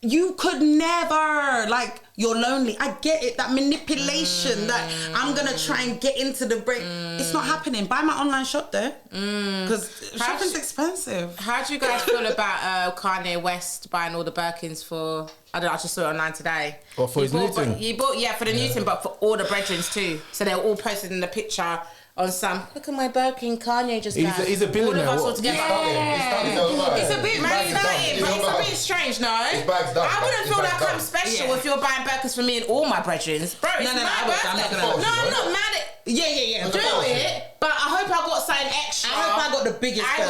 you could never, like, you're lonely. I get it, that manipulation, that I'm gonna try and get into the brain. It's not happening. Buy my online shop though, because shopping's expensive. How do you guys feel about Kanye West buying all the Birkins for? I don't know. I just saw it online today. Or for his new thing? He bought, for the new thing, but for all the brethrens too. So they're all posted in the picture. On some, look at my Birkin, Kanye just got. He's a billionaire. All of us all together. It's a bit but it's a bit strange, no? I wouldn't feel like I'm special if you're buying Birkins for me and all my brethrens. Bro, it's my birthday. I'm not mad at. Yeah. Do it. But I hope I got something extra. I hope I got the biggest. I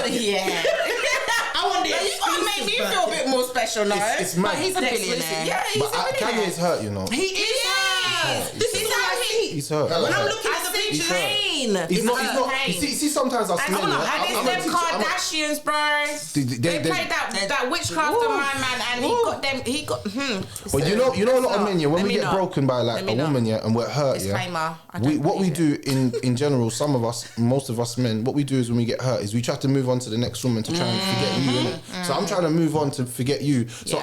want the. You gotta make me feel a bit more special, no? It's mad. But he's a billionaire. Yeah, he's a billionaire. Kanye's hurt, you know. He is. This is how He's hurt. When I'm looking at the He's picture, hurt. He's not. You see, sometimes I smell it. And it's them Kardashians, bro. They played that witchcraft on my man, and he got them. He got. But you know, a lot of men, yeah, when we get broken by like a woman, yeah, and we're hurt, yeah. What we do in general, some of us, most of us men, what we do is when we get hurt is we try to move on to the next woman to try and forget you. Innit? So I'm trying to move on to forget you. So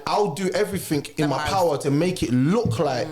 I'll do everything in my power to make it look like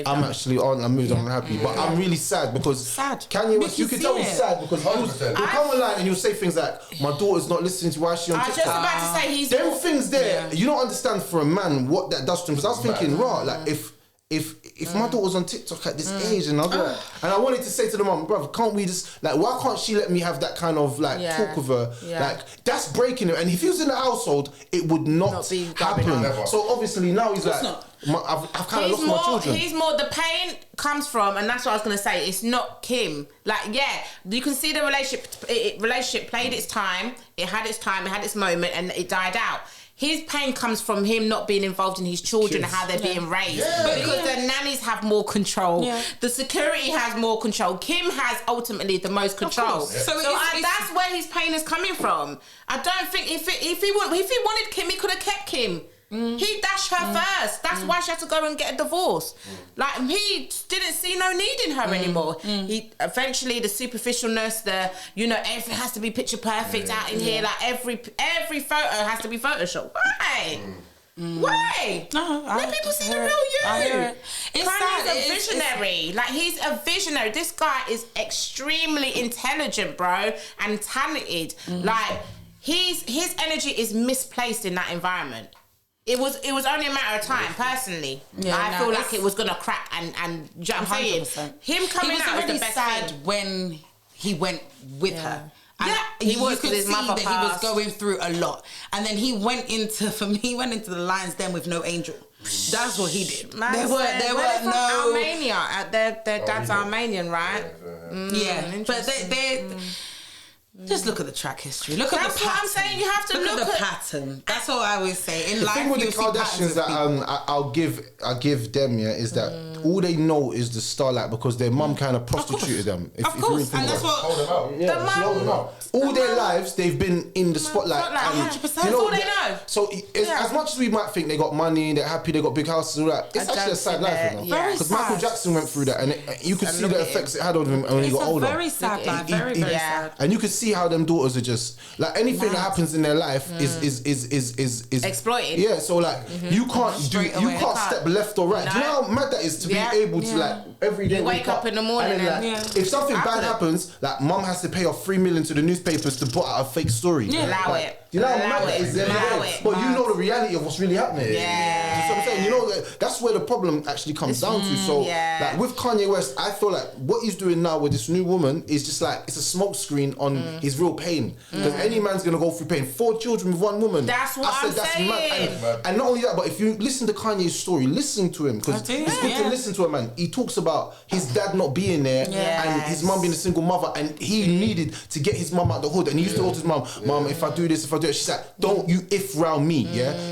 I'm actually on. I'm moved on. I'm happy, but I'm really sad because Kanye West. You can tell he's sad because he'll come online and he'll say things like, "My daughter's not listening to why she on TikTok." I was just about to say he's. Them things there, you don't understand for a man what that does to him. Because I was thinking, like if my daughter was on TikTok at this age and I wanted to say to the mum, brother, can't we just like, why can't she let me have that kind of like talk with her? Like that's breaking him. And if he was in the household, it would not happen. So obviously now he's like, I've kind of lost my children. He's more, the pain comes from, and that's what I was gonna say. It's not Kim. Like, you can see the relationship played its time. It had its time. It had its moment, and it died out. His pain comes from him not being involved in his children and how they're being raised. Because the nannies have more control. The security has more control. Kim has ultimately the most control. So that's where his pain is coming from. I don't think if he wanted Kim, he could have kept Kim. He dashed her first. That's why she had to go and get a divorce. Like, he didn't see no need in her anymore. He eventually, the superficialness, everything has to be picture perfect out in here. Like every photo has to be photoshopped. Why? Why? No, let people see the real you. I hear it. Kanye's a visionary. Like, he's a visionary. This guy is extremely intelligent, bro, and talented. Like, his energy is misplaced in that environment. It was only a matter of time, personally. I feel like it was gonna crack and you know what I'm saying? Him coming out was the best sad thing. when he went with her. And he was, you could his see mother that passed. he was going through a lot. And then he went into the lion's den with no angel. That's what he did. There were no Armenia. Their dad's Armenian, right? But they just look at the track history. Look at the pattern. That's what I'm saying. You have to look at the at pattern. That's what I always say. In the life, thing with the you see patterns Kardashians of that people. I give them is that all they know is the starlight because their mum kind of prostituted them. Of course, and that's what hold them out. She held them out. All their lives they've been in the spotlight. 100%. That's all they know. So as much as we might think they got money, they're happy, they got big houses, all that, it's actually a sad life, you know. Because Michael Jackson went through that, and you could see the effects it had on him when he got older. It's a very sad life. Very sad. And you could see how them daughters are just like anything that happens in their life is exploited. Yeah, so like you can't step left or right. Do you know how mad that is to be able to like every day wake up in the morning and then, like, if something bad happens, like mum has to pay off $3 million to the newspapers to put out a fake story. Allow it. You know how mad that is? But you know the reality of what's really happening. You know what I'm saying? You know that's where the problem actually comes down to. So like with Kanye West, I feel like what he's doing now with this new woman is just like it's a smoke screen on his real pain. Because any man's gonna go through pain. 4 children with 1 woman. That's what I'm saying. Mad. And not only that, but if you listen to Kanye's story, listen to him because it's good to listen to a man. He talks about his dad not being there and his mum being a single mother, and he needed to get his mum out the hood. And he used to go to his mum, if I do this, if I do it, she's like, don't you if round me,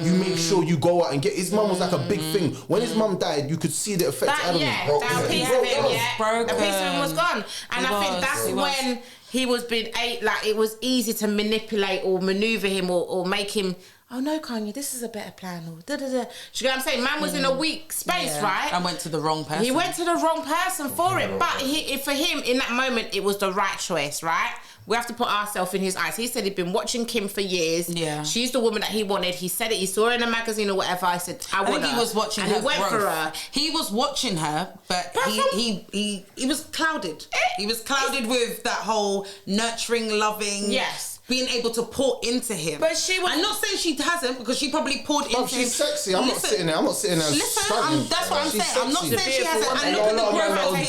you make sure you go out and get. His mum was like a big thing. When his mum died, you could see the effect out of him. That piece of him, a piece of him was gone, and I think that's when he was being like it was easy to manipulate or maneuver him or make him oh no, Kanye, this is a better plan. Or da da da. You know what I'm saying? Man was in a weak space, right? I went to the wrong person. He went to the wrong person for it. But for him, in that moment, it was the right choice, right? We have to put ourselves in his eyes. He said he'd been watching Kim for years. Yeah. She's the woman that he wanted. He said it. He saw her in a magazine or whatever. I said, I think he was watching her. And he went growth. for her. He was watching her, but he was clouded. He was clouded with that whole nurturing, loving. Yes. Being able to pour into him. But she was... I'm not saying she hasn't, because she probably poured into him. She's sexy. I'm not sitting there. Listen, that's what I'm saying. I'm not saying she hasn't. And look at the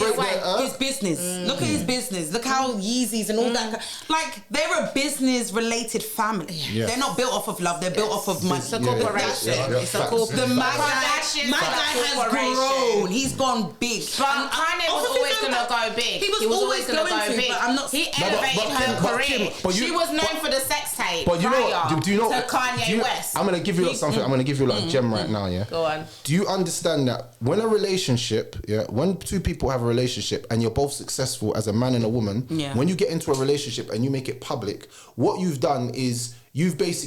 growth. His business. Look at his business. Look how Yeezys and all that. Like, they're a business-related family. Yeah. They're not built off of love. They're built off of money. It's a corporation. It's a corporation. The my guy has grown. He's gone big. But Kanye was always going to go big. He was always going to go big. But I'm not... He elevated her career. She was known for the sex tape. But you know what? Do you know to Kanye West? I'm gonna give you something. I'm gonna give you a gem right now. Yeah. Go on. Do you understand that when a relationship, when two people have a relationship and you're both successful as a man and a woman, when you get into a relationship and you make it public, what you've done is you've both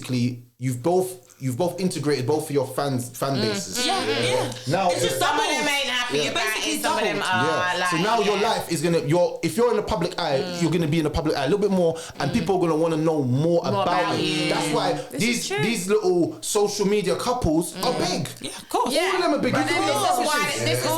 integrated both of your fan bases. Yeah. Now it's just some of them ain't happy about it. Some of them are like. So now your life is gonna. If you're in the public eye, you're gonna be in the public eye a little bit more, and people are gonna want to know more about it. That's why these little social media couples are big. Yeah, of course. All of them are big. But then this is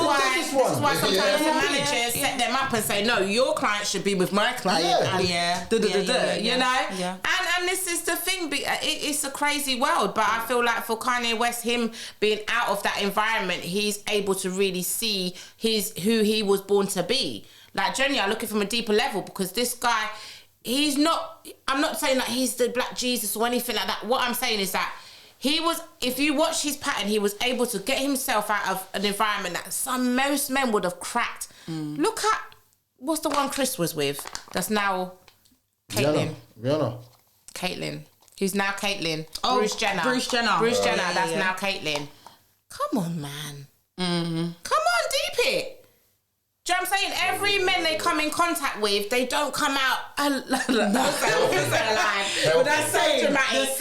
why sometimes the managers set them up and say, no, your client should be with my client. You know. Yeah. And this is the thing. It's a crazy world, but I feel like for Kanye West, him being out of that environment, he's able to really see who he was born to be. Like, generally, I look at it from a deeper level, because this guy, he's not... I'm not saying that he's the Black Jesus or anything like that. What I'm saying is that he was... If you watch his pattern, he was able to get himself out of an environment that most men would have cracked. Look at... What's the one Chris was with? That's now Caitlyn. Rihanna. Caitlyn. Who's now Caitlyn? Oh, Bruce Jenner. Bruce Jenner. That's now Caitlyn. Come on, man. Come on, deep it. Do you know what I'm saying? Every man they come in contact with, they don't come out alive. But that's so dramatic. That's so dramatic,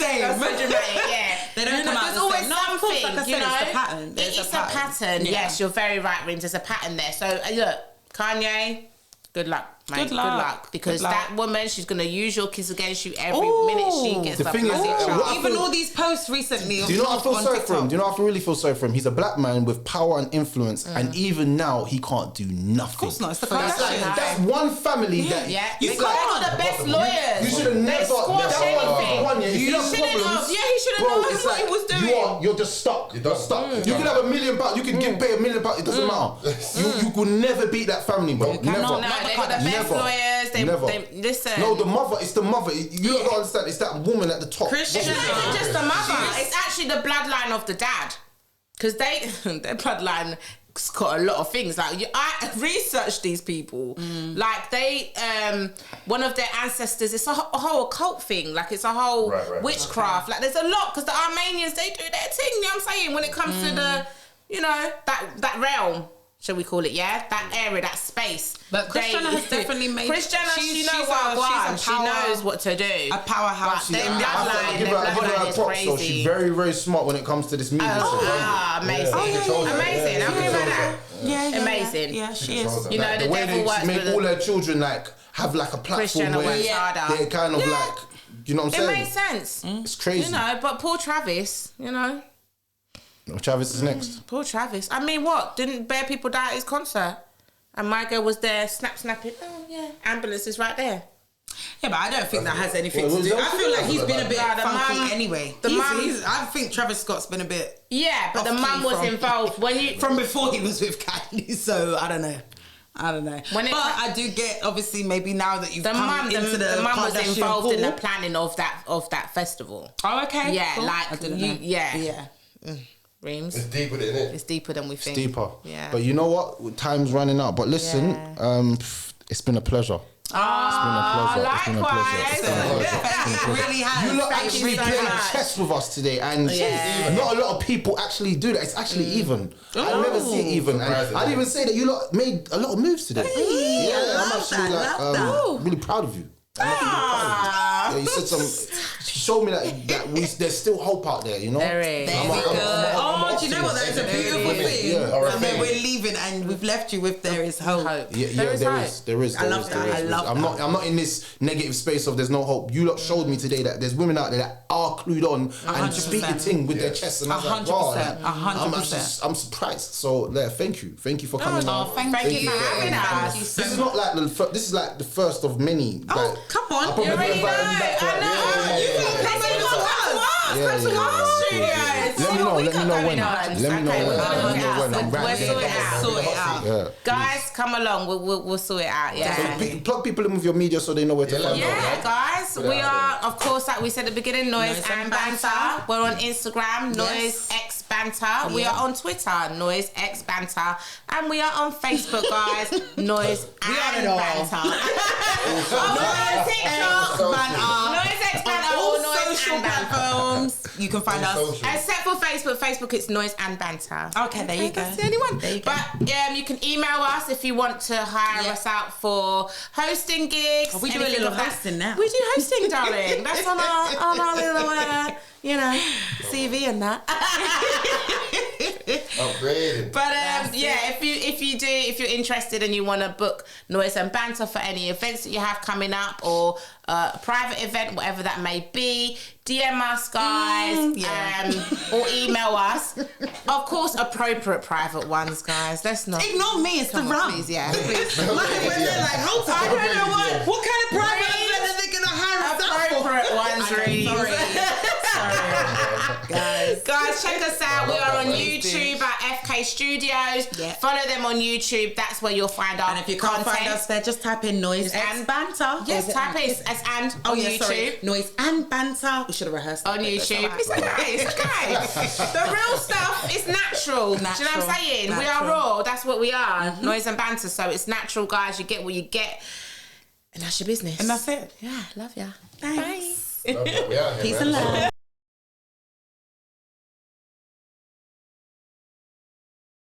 yeah. They don't come out There's always something, like I said, you know? it's the pattern. It's a pattern. Yes, you're very right, Reems. There's a pattern there. So, look, Kanye, good luck. Mate, good luck. Because that woman, she's going to use your kids against you every minute she gets the up. thing is, even all these posts recently. Do you know what I feel sorry for him? Do you know what I really feel sorry for him? He's a black man with power and influence, and even now he can't do nothing. Of course not. It's the That's one family that they got all the best lawyers. You should have never squash anything. If you have problems, he should have known what he was doing. You're just stuck. You're stuck. You could have $1 million. You could pay $1 million. It doesn't matter. You could never beat that family, bro. Never. No, they got the best lawyers. Listen. No, the mother. It's the mother. You don't understand. It's that woman at the top. It's not even just the mother. It's actually the bloodline of the dad, because their bloodline got a lot of things. Like, I researched these people. Like, they one of their ancestors. It's a whole occult thing. Like, it's a whole witchcraft. Like, there's a lot, because the Armenians, they do their thing. You know what I'm saying? When it comes to the, that realm. Shall we call it, that area, that space. But Kris Jenner has definitely made... Kris Jenner, she knows what one. She knows what to do. A powerhouse. Their give her bloodline is crazy. She's very, very smart when it comes to this media. Amazing. Amazing. I'm good with that. Yeah. Amazing. Yeah, she is. You know, the devil works make all her children, like, have, like, a platform where they're kind of, like... You know what I'm saying? It makes sense. It's crazy. You know, but poor Travis, Travis is next. Poor Travis. I mean, what? Didn't bare people die at his concert? And my girl was there snapping. Oh, yeah. Ambulance is right there. Yeah, but I don't think that has anything to do. I feel like he's been a bit funky anyway. I think Travis Scott's been a bit... Yeah, but the mum was involved. From before he was with Kylie, so I don't know. But I do get, obviously, maybe now that you've come into the mum was involved in the planning of that festival. Oh, okay. Yeah, cool. like... I didn't know. Yeah. Reems. It's deeper than it. It's deeper than we think. It's deeper. Yeah. But you know what? Time's running out. But listen, it's been a pleasure. Likewise. It really has. You lot actually played chess with us today, and not a lot of people actually do that. It's actually even. I never see it even. And I'd even say that you lot made a lot of moves today. I'm actually really proud of you. Yeah, you said some. Show me that there's still hope out there. You know. There is. There we go. Do you know what? That is a beautiful thing. Yeah. And then we're leaving, and we've left you with there is hope. Yeah, there is. I love that. I love that. I'm not in this negative space of there's no hope. You lot showed me today that there's women out there that are clued on and speak the thing with their chest, and I was like, wow, 100%. I'm surprised. So thank you for coming on. Thank you for having us. This is not like this is like the first of many. Oh, come on! You already know. I know. You can come to Let me know when. I'm We'll sort it out. Yeah. Guys, come along. We'll sort it out. Yeah. So plug people in with your media so they know where to find you. Yeah, guys, we are, of course, like we said at the beginning, Noise and Banter. We're on Instagram, Noisexbanter. We are on Twitter, Noisexbanter. And we are on Facebook, guys, Noise and Banter. TikTok, Noisexbanter, all social platforms. You can find us. Except for Facebook. Facebook, it's Noise and Banter. Okay, there you go. That's the only one. There you go. But you can email us if you want to hire us out for hosting gigs. We do a little hosting now. We do hosting, darling. That's on our little, CV and that. Upgraded. But if you're interested and you want to book Noise and Banter for any events that you have coming up or a private event, whatever that may be, DM us, guys, or email us. Of course, appropriate private ones, guys. Let's not ignore me. It's the rum. Please, yeah. Please. When they're like, hold on, I don't know what kind of private event are they gonna hire us out for? Appropriate ones, really. Guys, check us out. We are on YouTube at FK Studios. Yeah. Follow them on YouTube. That's where you'll find our content. And if you can't find us there, just type in Noise and Banter. Yes, type in on YouTube. Sorry. Noise and Banter. We should have rehearsed on YouTube. It's okay. The real stuff is natural. Do you know what I'm saying? Natural. We are raw. That's what we are. Mm-hmm. Noise and Banter. So it's natural, guys. You get what you get. And that's your business. And that's it. Yeah, love ya. Thanks. Bye. Peace and love.